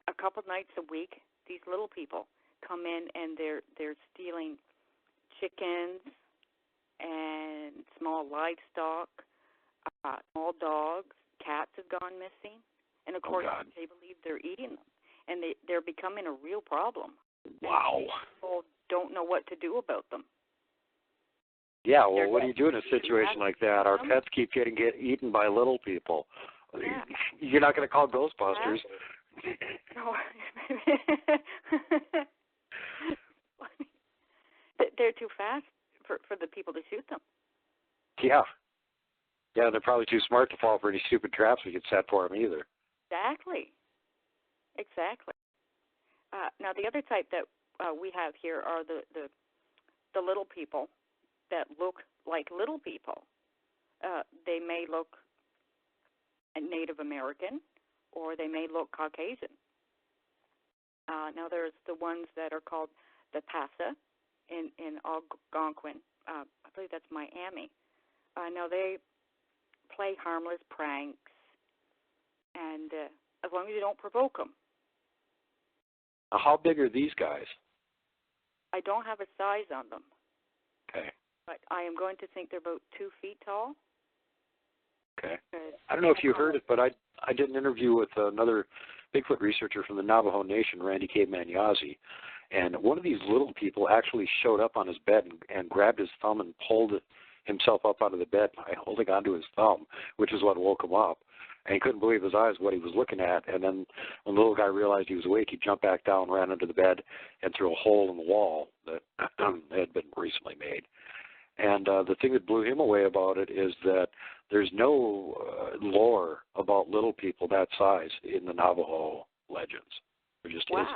a couple nights a week, these little people come in and they're stealing chickens and small livestock, small dogs. Cats have gone missing, and of course they believe they're eating them, and they're becoming a real problem. Wow. People don't know what to do about them. Yeah, well, what do you do in a situation like that? Our pets keep getting eaten by little people. Yeah. You're not going to call Ghostbusters. No. They're too fast for the people to shoot them. Yeah. Yeah, they're probably too smart to fall for any stupid traps we could set for them either. Exactly. Now, the other type that we have here are the little people that look like little people. They may look Native American, or they may look Caucasian. Now, there's the ones that are called the Pasa in Algonquin. I believe that's Miami. Now, they play harmless pranks, and as long as you don't provoke them. How big are these guys? I don't have a size on them. Okay. But I am going to think they're about 2 feet tall. Okay. I don't know if you heard it, but I did an interview with another Bigfoot researcher from the Navajo Nation, Randy K. Manyazi, and one of these little people actually showed up on his bed and grabbed his thumb and pulled himself up out of the bed by holding onto his thumb, which is what woke him up. And he couldn't believe his eyes what he was looking at. And then when the little guy realized he was awake, he jumped back down, ran under the bed, and through a hole in the wall that had been recently made. And the thing that blew him away about it is that there's no lore about little people that size in the Navajo legends. There just isn't.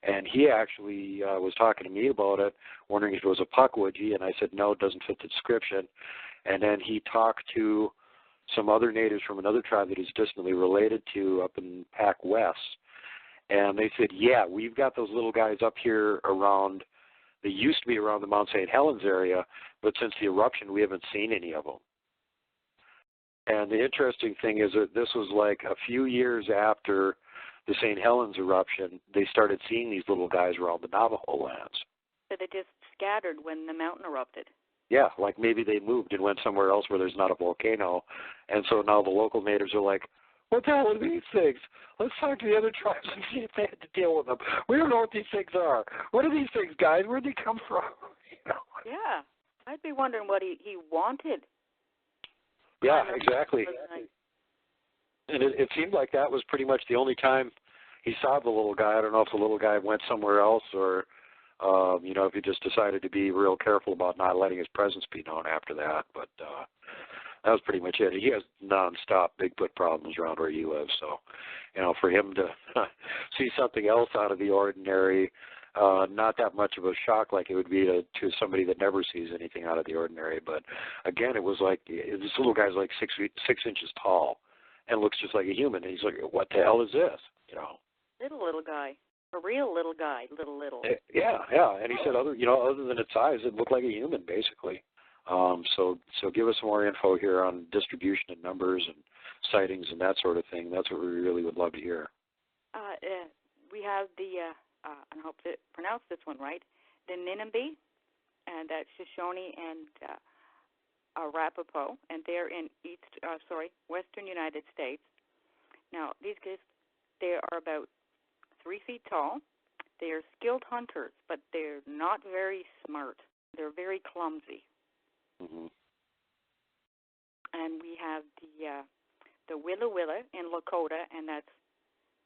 And he actually was talking to me about it, wondering if it was a Puckwudgie, and I said, no, it doesn't fit the description. And then he talked to some other natives from another tribe that he's distantly related to up in Pac West, and they said, yeah, we've got those little guys up here around, they used to be around the Mount St. Helens area, but since the eruption, we haven't seen any of them. And the interesting thing is that this was like a few years after the St. Helens eruption, they started seeing these little guys around the Navajo lands. So they just scattered when the mountain erupted. Yeah, like maybe they moved and went somewhere else where there's not a volcano. And so now the local natives are like, what the hell are these things? Let's talk to the other tribes and see if they had to deal with them. We don't know what these things are. What are these things, guys? Where'd they come from? You know? Yeah, I'd be wondering what he wanted. Yeah, exactly. And it seemed like that was pretty much the only time he saw the little guy. I don't know if the little guy went somewhere else or, if he just decided to be real careful about not letting his presence be known after that. But that was pretty much it. He has nonstop Bigfoot problems around where he lives. So, for him to see something else out of the ordinary, not that much of a shock like it would be to somebody that never sees anything out of the ordinary. But again, it was like this little guy's like 6 inches tall and looks just like a human. And he's like, what the hell is this? Little guy. A real little guy, little. Yeah. And he said, other than its size, it looked like a human, basically. So give us some more info here on distribution and numbers and sightings and that sort of thing. That's what we really would love to hear. We have I hope to pronounce this one right, the Ninimbi, and that's Shoshone and Arapaho, and they're in western United States. Now, these guys, they are about 3 feet tall. They are skilled hunters, but they're not very smart. They're very clumsy. Mm-hmm. And we have the Willa Willa in Lakota, and that's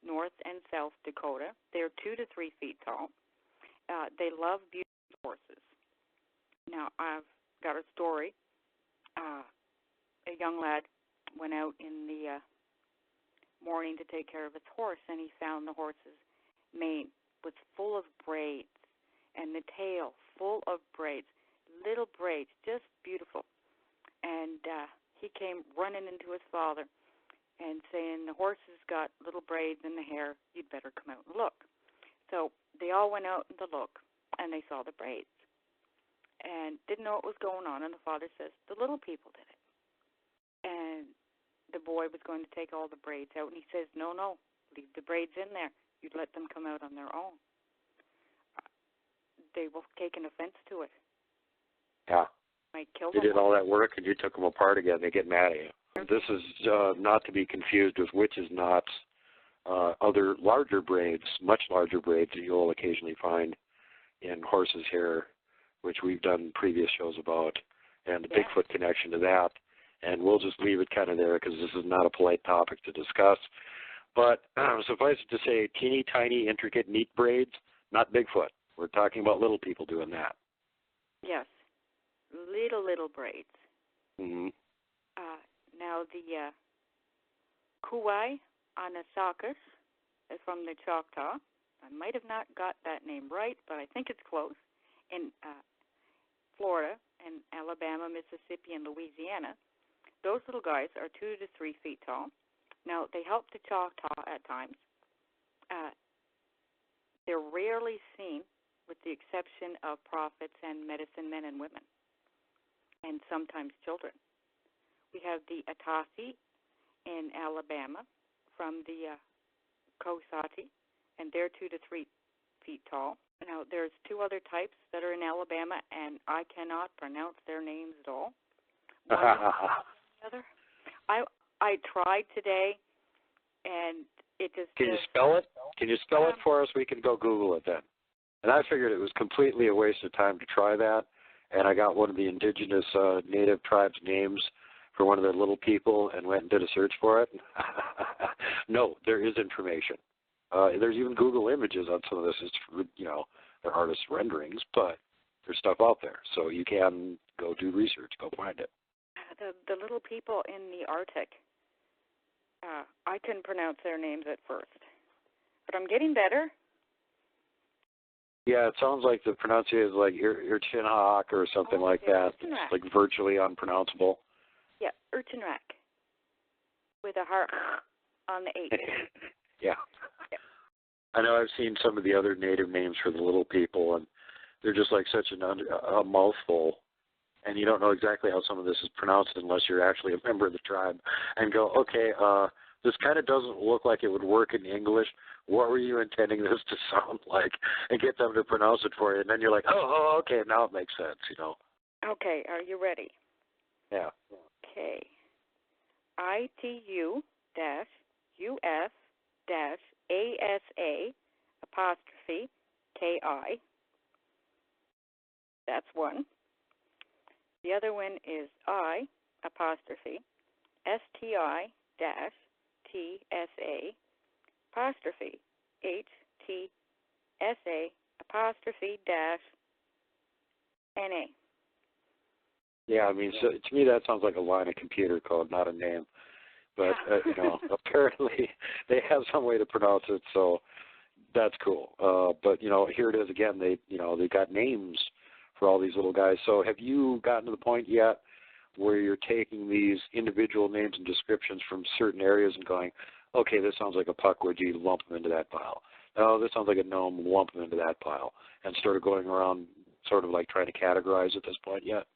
North and South Dakota. They're 2 to 3 feet tall. They love beautiful horses. Now, I've got a story. A young lad went out in the morning to take care of his horse, and he found the horse's mane was full of braids, and the tail full of braids, little braids, just beautiful. And he came running into his father and saying, the horse has got little braids in the hair, you'd better come out and look. So they all went out to look, and they saw the braids and didn't know what was going on. And the father says, the little people did it. And the boy was going to take all the braids out, and he says, no, leave the braids in there. You'd let them come out on their own. They will take an offense to it. Yeah. Might kill them. You did all that work, and you took them apart again. They get mad at you. This is not to be confused with witches' knots, other larger braids, much larger braids that you'll occasionally find in horses' hair which we've done previous shows about, and the Yeah. Bigfoot connection to that. And we'll just leave it kind of there because this is not a polite topic to discuss. But suffice it to say, teeny tiny, intricate, neat braids, not Bigfoot. We're talking about little people doing that. Yes. Little braids. Mm-hmm. Now the Kuai Anasakis is from the Choctaw. I might have not got that name right, but I think it's close. In Florida and Alabama, Mississippi, and Louisiana, those little guys are 2 to 3 feet tall. Now, they help the Choctaw at times. They're rarely seen, with the exception of prophets and medicine men and women, and sometimes children. We have the Atasi in Alabama from the Coxsackie, and they're 2 to 3 feet tall. Now, there's 2 other types that are in Alabama, and I cannot pronounce their names at all. One the other. I tried today, and it just... Can you spell it? Can you spell it for us? We can go Google it then. And I figured it was completely a waste of time to try that, and I got one of the indigenous native tribes' names for one of their little people and went and did a search for it. No, there is information. There's even Google images on some of this. It's, they're artist renderings, but there's stuff out there. So you can go do research, go find it. The little people in the Arctic, I couldn't pronounce their names at first, but I'm getting better. Yeah, it sounds like the pronunciation is like Urchinhawk or something like that. It's like virtually unpronounceable. Yeah, Urchinrak with a heart on the H. Yeah. I know I've seen some of the other native names for the little people, and they're just like such a mouthful, and you don't know exactly how some of this is pronounced unless you're actually a member of the tribe and go, okay, this kind of doesn't look like it would work in English. What were you intending this to sound like? And get them to pronounce it for you, and then you're like, oh, okay, now it makes sense, Okay, are you ready? Yeah. Okay. ITU-US-ASA''KI. That's one. The other one is I''TSA''HTSA''NA. Yeah, I mean, so to me that sounds like a line of computer code, not a name. But, apparently they have some way to pronounce it, so that's cool. But, here it is again. They got names for all these little guys. So have you gotten to the point yet where you're taking these individual names and descriptions from certain areas and going, okay, this sounds like a Puckwudgie, lump them into that pile. Oh, this sounds like a gnome, lump them into that pile, and sort of going around sort of like trying to categorize at this point yet?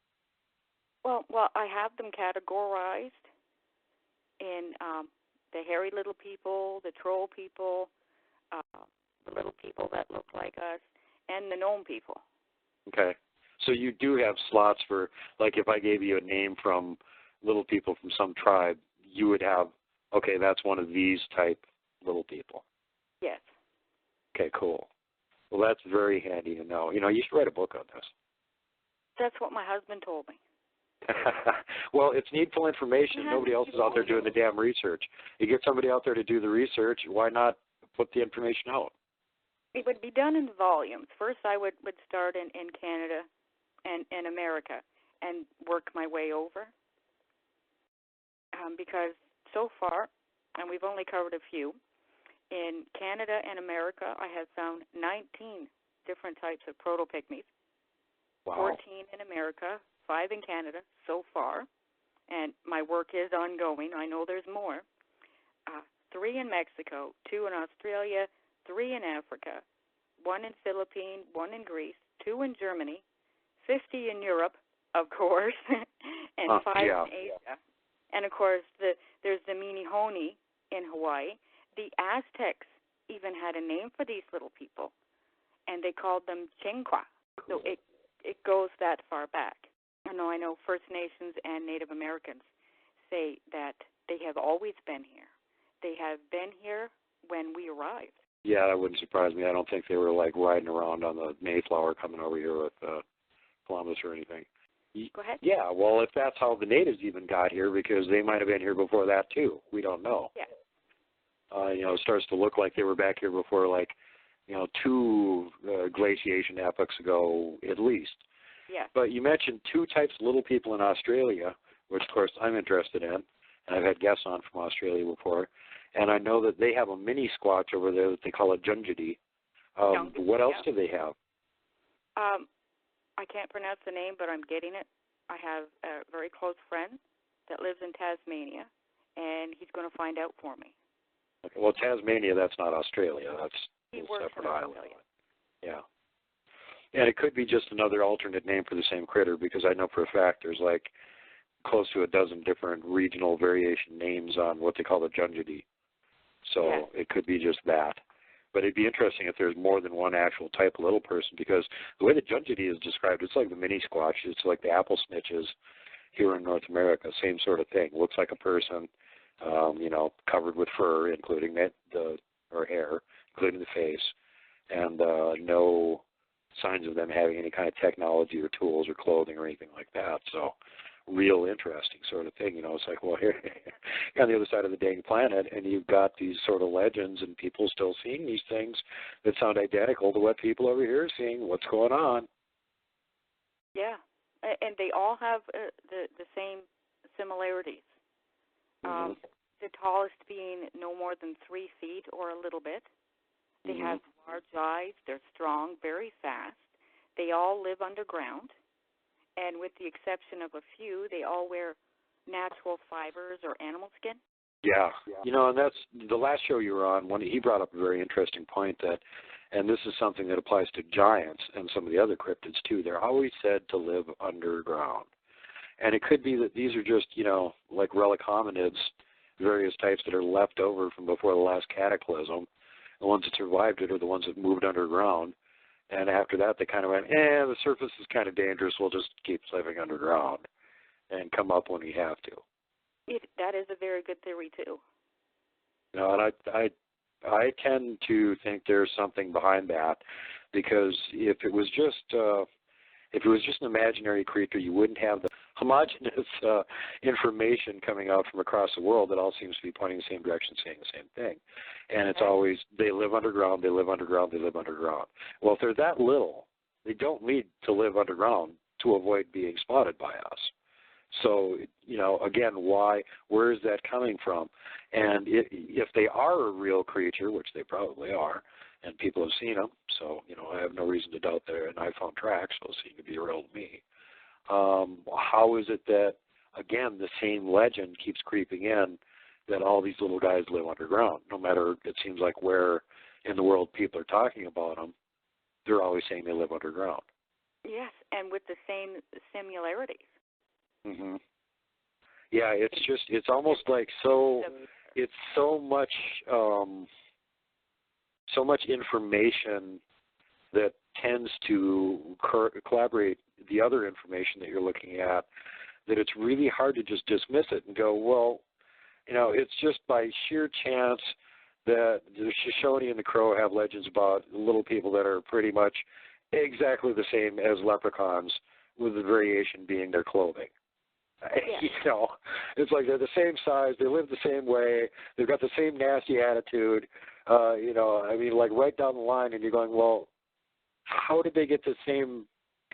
Well, I have them categorized in the hairy little people, the troll people, the little people that look like us, and the gnome people. Okay. So you do have slots for, like if I gave you a name from little people from some tribe, you would have, okay, that's one of these type little people. Yes. Okay, cool. Well, that's very handy to know. You should write a book on this. That's what my husband told me. Well, it's needful information. Nobody else is out there doing the damn research. You get somebody out there to do the research, why not put the information out? It would be done in volumes. First, I would start in Canada and in America and work my way over. Because so far, and we've only covered a few, in Canada and America, I have found 19 different types of proto-pygmies. Wow. 14 in America, 5 in Canada so far, and my work is ongoing. I know there's more. 3 in Mexico, 2 in Australia, 3 in Africa, 1 in Philippines, 1 in Greece, 2 in Germany, 50 in Europe, of course, and 5 in Asia. And, of course, there's the Minihoni in Hawaii. The Aztecs even had a name for these little people, and they called them Chinqua. So it goes that far back. I know First Nations and Native Americans say that they have always been here. They have been here when we arrived. Yeah, that wouldn't surprise me. I don't think they were like riding around on the Mayflower coming over here with Columbus or anything. Go ahead. Yeah, well, if that's how the natives even got here, because they might have been here before that too. We don't know. Yeah. It starts to look like they were back here before, like, 2 glaciation epochs ago at least. Yeah. But you mentioned 2 types of little people in Australia, which, of course, I'm interested in. And I've had guests on from Australia before. And I know that they have a mini squatch over there that they call a Jungidi. What else do they have? I can't pronounce the name, but I'm getting it. I have a very close friend that lives in Tasmania, and he's going to find out for me. Okay, well, Tasmania, that's not Australia. That's He a works separate in island. Australia. Yeah. And it could be just another alternate name for the same critter, because I know for a fact there's like close to a dozen different regional variation names on what they call the Jungidi. So It could be just that. But it'd be interesting if there's more than one actual type of little person, because the way the Jungidi is described, it's like the mini squash. It's like the apple snitches here in North America, same sort of thing. Looks like a person, covered with fur, including or hair, including the face, and no signs of them having any kind of technology or tools or clothing or anything like that. So real interesting sort of thing. It's like, well, here you're on the other side of the dang planet, and you've got these sort of legends and people still seeing these things that sound identical to what people over here are seeing. What's going on? Yeah, and they all have the same similarities. Mm-hmm. The tallest being no more than 3 feet or a little bit. They Mm-hmm. have large eyes. They're strong, very fast. They all live underground. And with the exception of a few, they all wear natural fibers or animal skin. Yeah. And that's the last show you were on. He brought up a very interesting point and this is something that applies to giants and some of the other cryptids too. They're always said to live underground. And it could be that these are just, like relic hominids, various types that are left over from before the last cataclysm. The ones that survived it are the ones that moved underground. And after that, they kind of went, the surface is kind of dangerous. We'll just keep living underground and come up when we have to. That is a very good theory, too. And I tend to think there's something behind that, because if it was just an imaginary creature, you wouldn't have the homogeneous information coming out from across the world that all seems to be pointing in the same direction, saying the same thing. And it's always, they live underground, they live underground, they live underground. Well, if they're that little, they don't need to live underground to avoid being spotted by us. So, again, where is that coming from? And if they are a real creature, which they probably are, and people have seen them, so, I have no reason to doubt that, and I found tracks, so it seemed to be real to me. How is it that, again, the same legend keeps creeping in that all these little guys live underground? No matter, it seems like, where in the world people are talking about them, they're always saying they live underground. Yes, and with the same similarities. Mm-hmm. Yeah, it's almost like it's so much information that tends to collaborate the other information that you're looking at, that it's really hard to just dismiss it and go, well, it's just by sheer chance that the Shoshone and the Crow have legends about little people that are pretty much exactly the same as leprechauns, with the variation being their clothing. Yeah. It's like they're the same size, they live the same way, they've got the same nasty attitude, like right down the line, and you're going, well, how did they get the same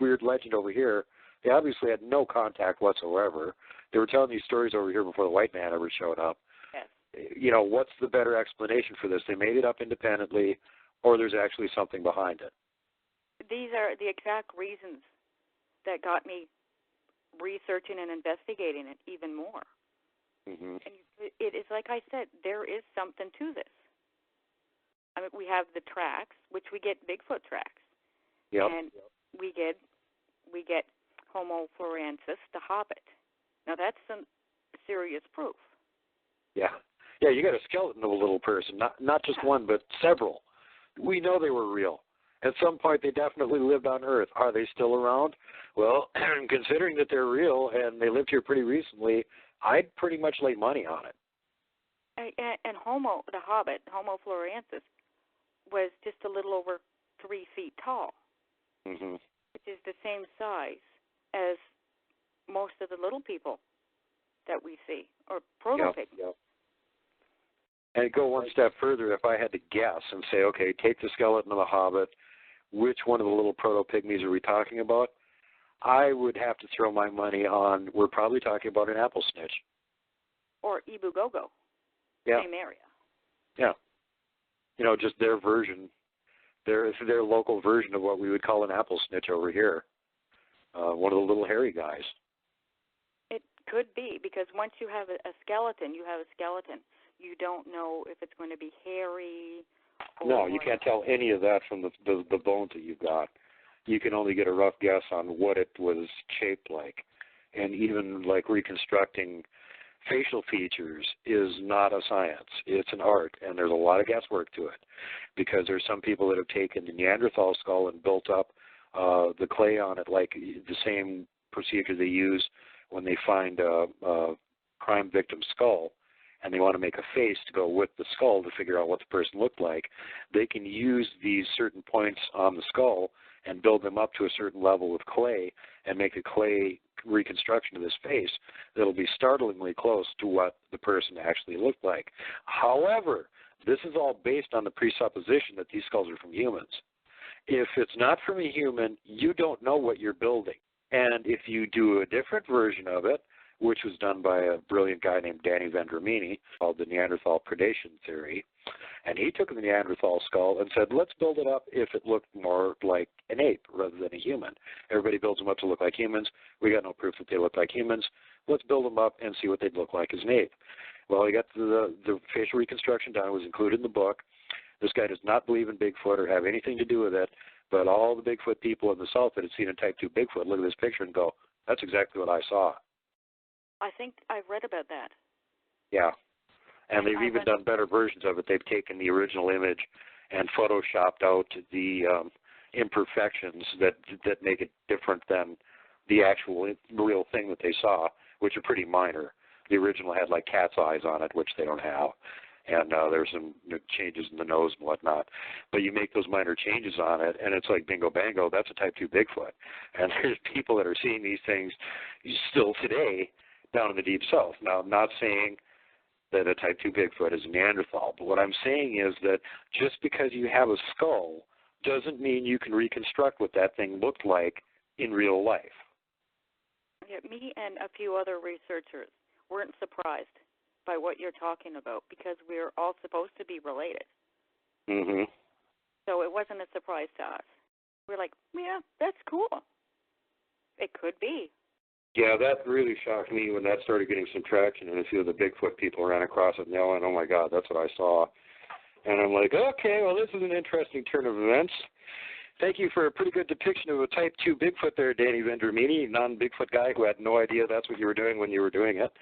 weird legend over here? They obviously had no contact whatsoever. They were telling these stories over here before the white man ever showed up. Yes. What's the better explanation for this? They made it up independently, or there's actually something behind it. These are the exact reasons that got me researching and investigating it even more. Mm-hmm. And it is like I said, there is something to this. I mean, we have the tracks, which we get Bigfoot tracks. Yep. And we get Homo florensis, the Hobbit. Now that's some serious proof. Yeah, you got a skeleton of a little person, not just one, but several. We know they were real. At some point, they definitely lived on Earth. Are they still around? Well, considering that they're real and they lived here pretty recently, I'd pretty much lay money on it. And Homo, the Hobbit, Homo florensis, was just a little over 3 feet tall. Mm-hmm. which is the same size as most of the little people that we see, or proto-pygmies. Yep. And go one step further, if I had to guess and say, okay, take the skeleton of the Hobbit, which one of the little proto-pygmies are we talking about? I would have to throw my money on, we're probably talking about an apple snitch. Or Ibugogo, Yeah. same area. Yeah. You know, just their version, their local version of what we would call an apple snitch over here. One of the little hairy guys. It could be, because once you have a skeleton, you have a skeleton. You don't know if it's going to be hairy. No, you can't tell any of that from the bones that you've got. You can only get a rough guess on what it was shaped like. And even like reconstructing facial features is not a science. It's an art, and there's a lot of guesswork to it, because there's some people that have taken the Neanderthal skull and built up the clay on it like the same procedure they use when they find a crime victim's skull, and they want to make a face to go with the skull to figure out what the person looked like. They can use these certain points on the skull and build them up to a certain level with clay and make a clay reconstruction of this face that'll be startlingly close to what the person actually looked like. However, this is all based on the presupposition that these skulls are from humans. If it's not from a human, you don't know what you're building. And if you do a different version of it, which was done by a brilliant guy named Danny Vendramini, called the Neanderthal Predation Theory, and he took the Neanderthal skull and said, let's build it up if it looked more like an ape rather than a human. Everybody builds them up to look like humans. We got no proof that they look like humans. Let's build them up and see what they'd look like as an ape. Well, he got the facial reconstruction done. It was included in the book. This guy does not believe in Bigfoot or have anything to do with it, but all the Bigfoot people in the South that had seen a Type 2 Bigfoot look at this picture and go, that's exactly what I saw. I think I've read about that. Yeah. And they've even done better versions of it. They've taken the original image and photoshopped out the imperfections that make it different than the actual real thing that they saw, which are pretty minor. The original had like cat's eyes on it, which they don't have. And there's some changes in the nose and whatnot. But you make those minor changes on it, and it's like bingo bango, that's a Type 2 Bigfoot. And there's people that are seeing these things still today down in the Deep South. Now, I'm not saying that a Type 2 Bigfoot is a Neanderthal, but what I'm saying is that just because you have a skull doesn't mean you can reconstruct what that thing looked like in real life. Yeah, me and a few other researchers weren't surprised by what you're talking about, because we're all supposed to be related. Mm-hmm. So it wasn't a surprise to us. We're like, yeah, that's cool. It could be. Yeah, that really shocked me when that started getting some traction, and a few of the Bigfoot people ran across it and they went, oh my God, that's what I saw. And I'm like, okay, well, this is an interesting turn of events. Thank you for a pretty good depiction of a Type 2 Bigfoot there, Danny Vendramini, non-Bigfoot guy who had no idea that's what you were doing when you were doing it.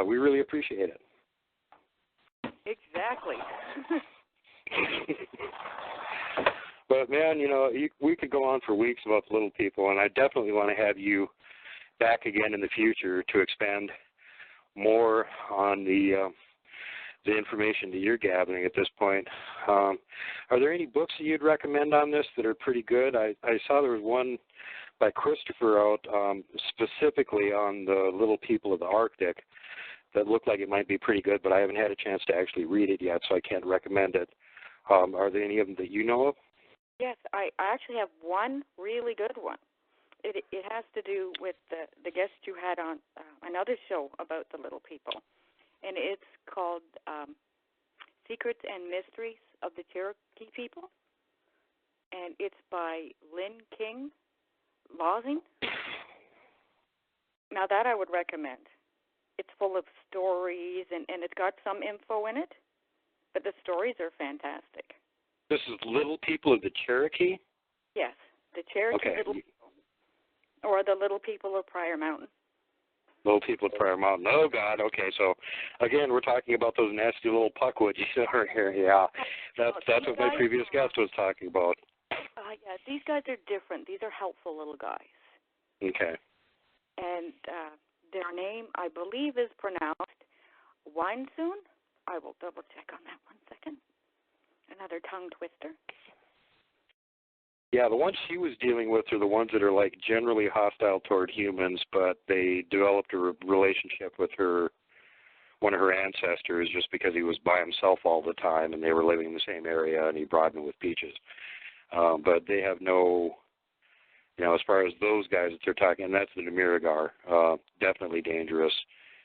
We really appreciate it. Exactly. But, man, you know, we could go on for weeks about the little people, and I definitely want to have you back again in the future to expand more on the information that you're gathering at this point. Are there any books that you'd recommend on this that are pretty good? I saw there was one by Christopher out specifically on the little people of the Arctic that looked like it might be pretty good, but I haven't had a chance to actually read it yet, so I can't recommend it. Are there any of them that you know of? Yes, I actually have one really good one. It has to do with the guest you had on another show about the little people, and it's called Secrets and Mysteries of the Cherokee People, and it's by Lynn King Lawsing. Now that I would recommend. It's full of stories, and it's got some info in it, but the stories are fantastic. This is Little People of the Cherokee? Yes, the Cherokee Little People, or the Little People of Pryor Mountain. Little People of Pryor Mountain. Oh, God. Okay, so, again, we're talking about those nasty little Puckwudgies over here. Yeah, that's what my previous guest was talking about. Yeah, these guys are different. These are helpful little guys. Okay. And their name, I believe, is pronounced Winesoon. I will double check on that 1 second. Another tongue twister. Yeah, the ones she was dealing with are the ones that are like generally hostile toward humans, but they developed a relationship with one of her ancestors just because he was by himself all the time and they were living in the same area and he brought them with peaches. But they have no, as far as those guys that they're talking, and that's the Demirigar, definitely dangerous.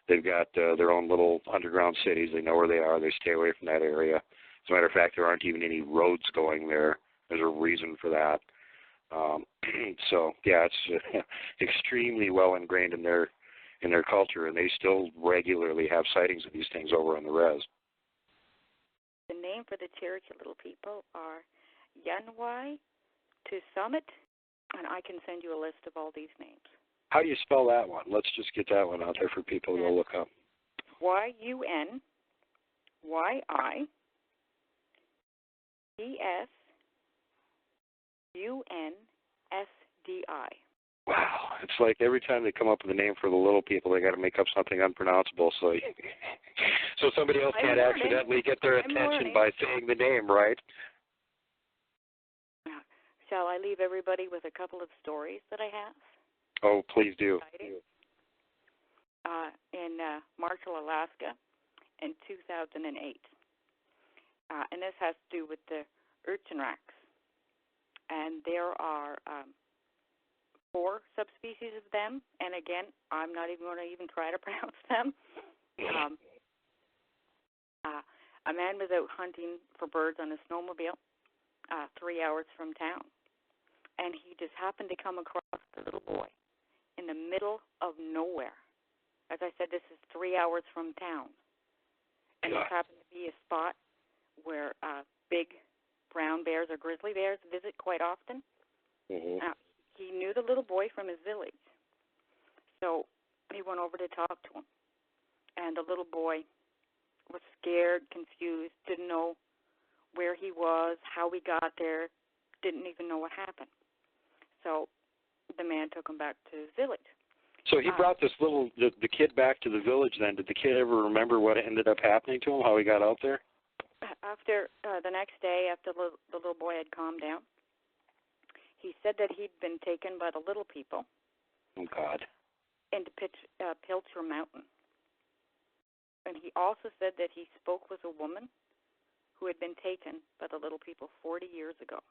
They've got their own little underground cities. They know where they are. They stay away from that area. As a matter of fact, there aren't even any roads going there. There's a reason for that. So, yeah, it's extremely well ingrained in their culture, and they still regularly have sightings of these things over on the res. The name for the Cherokee little people are Yanwai to Summit, and I can send you a list of all these names. How do you spell that one? Let's just get that one out there for people to go look up. YUNYIESUNSDI. Wow, it's like every time they come up with a name for the little people, they got to make up something unpronounceable so somebody else can't accidentally get their attention by saying the name, right? Shall I leave everybody with a couple of stories that I have? Oh, please do. In Marshall, Alaska, in 2008. And this has to do with the urchin racks. And there are 4 subspecies of them. And again, I'm not even going to even try to pronounce them. A man was out hunting for birds on a snowmobile 3 hours from town. And he just happened to come across the little boy in the middle of nowhere. As I said, this is 3 hours from town. And this happened to be a spot where big brown bears or grizzly bears visit quite often. Mm-hmm. He knew the little boy from his village. So he went over to talk to him. And the little boy was scared, confused, didn't know where he was, how he got there, didn't even know what happened. So the man took him back to his village. So he brought this the kid back to the village then. Did the kid ever remember what ended up happening to him, how he got out there? After the next day, after the little boy had calmed down, he said that he'd been taken by the little people. Oh, God. Into Pilcher Mountain. And he also said that he spoke with a woman who had been taken by the little people 40 years ago.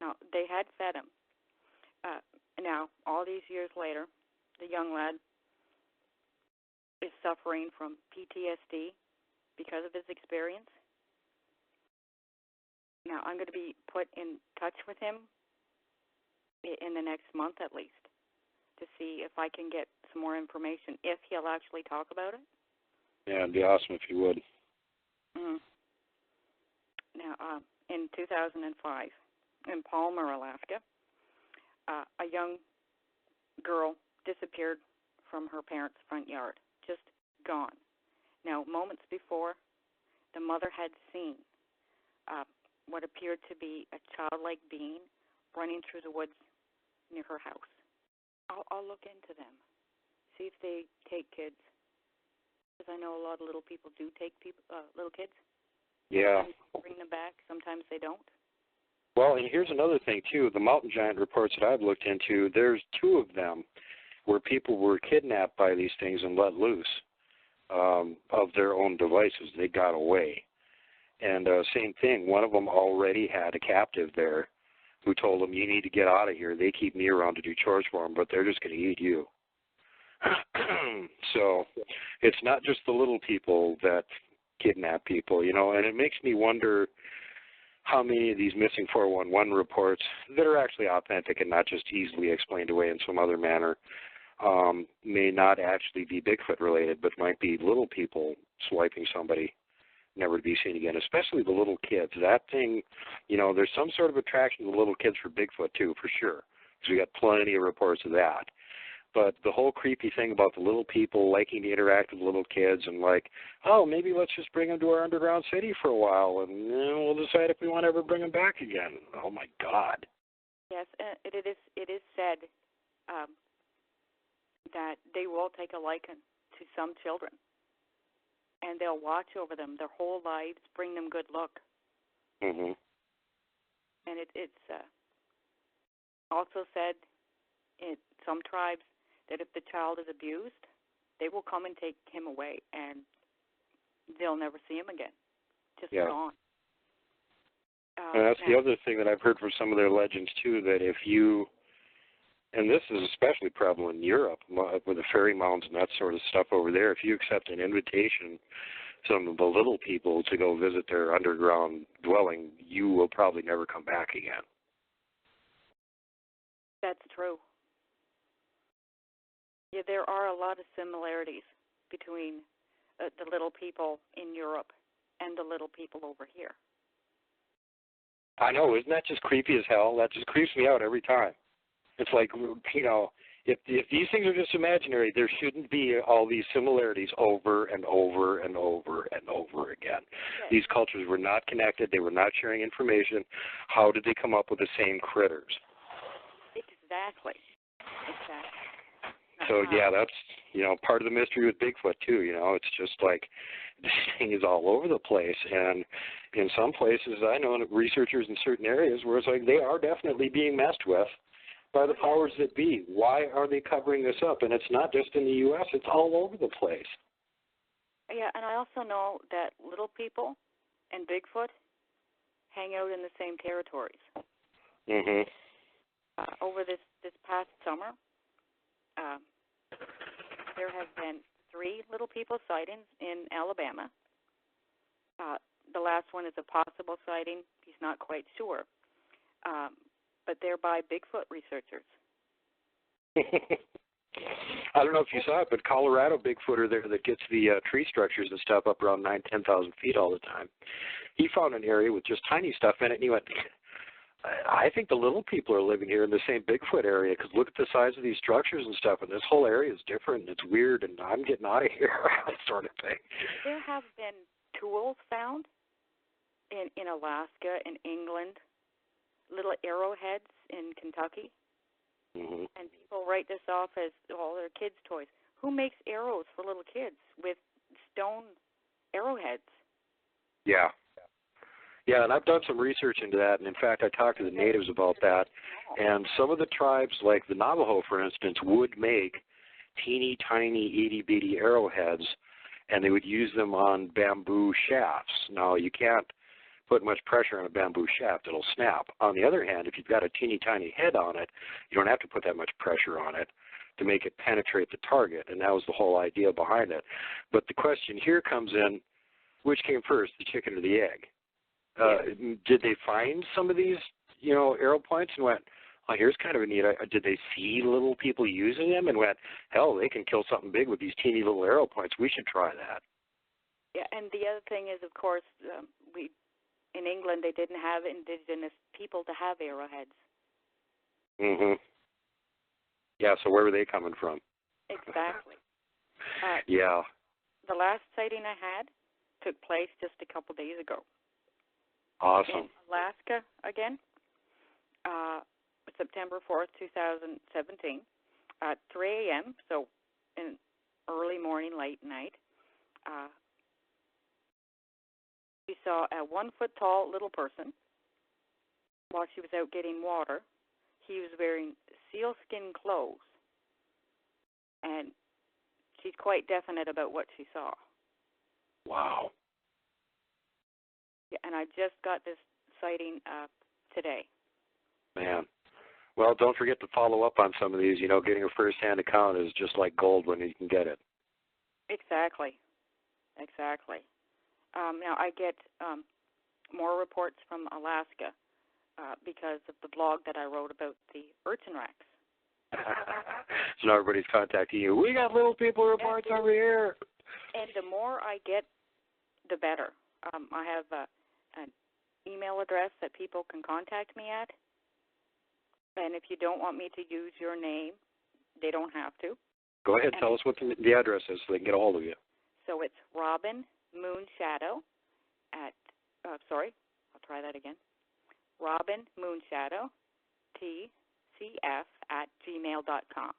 Now, they had fed him. Now, all these years later, the young lad is suffering from PTSD because of his experience. Now, I'm going to be put in touch with him in the next month at least to see if I can get some more information, if he'll actually talk about it. Yeah, it'd be awesome if you would. Mm. Now, in 2005, in Palmer, Alaska, a young girl disappeared from her parents' front yard, just gone. Now, moments before, the mother had seen what appeared to be a childlike being running through the woods near her house. I'll look into them, see if they take kids, because I know a lot of little people do take little kids. Yeah. Sometimes bring them back. Sometimes they don't. Well, and here's another thing, too. The mountain giant reports that I've looked into, there's 2 of them where people were kidnapped by these things and let loose of their own devices. They got away. And same thing, one of them already had a captive there who told him, you need to get out of here. They keep me around to do chores for them, but they're just going to eat you. So it's not just the little people that kidnap people, and it makes me wonder how many of these missing 411 reports that are actually authentic and not just easily explained away in some other manner may not actually be Bigfoot related, but might be little people swiping somebody never to be seen again, especially the little kids. That thing, there's some sort of attraction to the little kids for Bigfoot too, for sure, because we got plenty of reports of that. But the whole creepy thing about the little people liking to interact with little kids and maybe let's just bring them to our underground city for a while and we'll decide if we want to ever bring them back again. Oh, my God. Yes, it is said that they will take a liking to some children, and they'll watch over them their whole lives, bring them good luck. Mm-hmm. And also said in some tribes that if the child is abused, they will come and take him away, and they'll never see him again. Just gone. And that's the other thing that I've heard from some of their legends, too, that if you, and this is especially prevalent in Europe, with the fairy mounds and that sort of stuff over there, if you accept an invitation from the little people to go visit their underground dwelling, you will probably never come back again. That's true. Yeah, there are a lot of similarities between the little people in Europe and the little people over here. I know, isn't that just creepy as hell? That just creeps me out every time. It's like, you know, if these things are just imaginary, there shouldn't be all these similarities over and over and over and over again. Yes. These cultures were not connected. They were not sharing information. How did they come up with the same critters? Exactly. So, yeah, that's, you know, part of the mystery with Bigfoot, too. You know, it's just like this thing is all over the place. And in some places, I know researchers in certain areas where it's like they are definitely being messed with by the powers that be. Why are they covering this up? And it's not just in the U.S., it's all over the place. Yeah, and I also know that little people and Bigfoot hang out in the same territories. Mm-hmm. Over this past summer, there have been 3 little people sightings in Alabama. The last one is a possible sighting. He's not quite sure. But they're by Bigfoot researchers. I don't know if you saw it, but Colorado Bigfooter there that gets the tree structures and stuff up around 10,000 feet all the time. He found an area with just tiny stuff in it, and he went, I think the little people are living here in the same Bigfoot area because look at the size of these structures and stuff, and this whole area is different, and it's weird, and I'm getting out of here, that sort of thing. There have been tools found in Alaska, in England, little arrowheads in Kentucky, and people write this off as all their kids' toys. Who makes arrows for little kids with stone arrowheads? Yeah. Yeah, and I've done some research into that, and in fact, I talked to the natives about that, and some of the tribes, like the Navajo, for instance, would make teeny tiny, itty-bitty arrowheads, and they would use them on bamboo shafts. Now, you can't put much pressure on a bamboo shaft, it'll snap. On the other hand, if you've got a teeny tiny head on it, you don't have to put that much pressure on it to make it penetrate the target, and that was the whole idea behind it. But the question here comes in, which came first, the chicken or the egg? Did they find some of these, you know, arrow points and went, oh, here's kind of a neat, did they see little people using them and went, hell, they can kill something big with these teeny little arrow points, we should try that? Yeah, and the other thing is, of course, in England, they didn't have indigenous people to have arrowheads. Yeah, so where were they coming from? Exactly. Yeah. The last sighting I had took place just a couple days ago. Awesome. In Alaska again, September 4th, 2017, at 3 a.m., so in early morning, late night, we saw a 1-foot-tall little person while she was out getting water. He was wearing sealskin clothes, and she's quite definite about what she saw. Wow. Yeah, and I just got this sighting today. Man. Well, don't forget to follow up on some of these. You know, getting a first-hand account is just like gold when you can get it. Exactly. Now, I get more reports from Alaska because of the blog that I wrote about the urchin racks. So now everybody's contacting you. We got little people reports over here. And the more I get, the better. I have an email address that people can contact me at. And if you don't want me to use your name, they don't have to. Go ahead, tell us what the address is so they can get a hold of you. So it's Robyn Moonshadow at, I'll try that again. Robyn Moonshadow, TCF@gmail.com.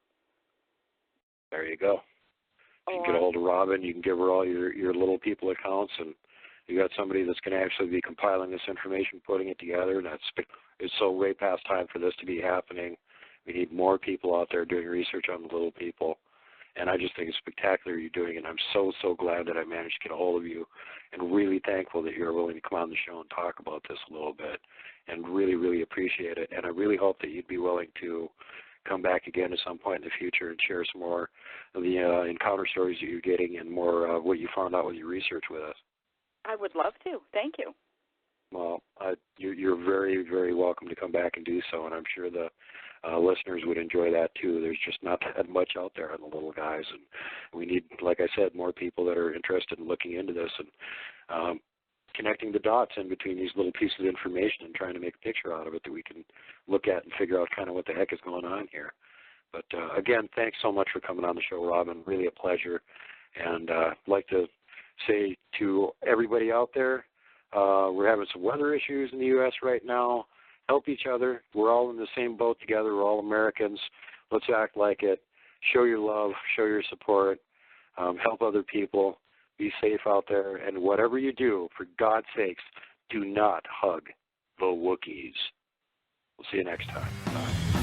There you go. You can get a hold of Robyn. You can give her all your little people accounts, and you got somebody that's going to actually be compiling this information, putting it together, and it's so way past time for this to be happening. We need more people out there doing research on the little people. And I just think it's spectacular you're doing it. I'm so, so glad that I managed to get a hold of you, and really thankful that you're willing to come on the show and talk about this a little bit, and really, really appreciate it. And I really hope that you'd be willing to come back again at some point in the future and share some more of the encounter stories that you're getting and more of what you found out with your research with us. I would love to. Thank you. Well, you're very, very welcome to come back and do so, and I'm sure the listeners would enjoy that too. There's just not that much out there on the little guys, and we need, like I said, more people that are interested in looking into this and connecting the dots in between these little pieces of information and trying to make a picture out of it that we can look at and figure out kind of what the heck is going on here. But again, thanks so much for coming on the show, Robyn. Really a pleasure. And I'd like to say to everybody out there, we're having some weather issues in the U.S. right now. Help each other. We're all in the same boat together. We're all Americans. Let's act like it. Show your love. Show your support. Help other people. Be safe out there. And whatever you do, for God's sakes, do not hug the Wookiees. We'll see you next time. Bye.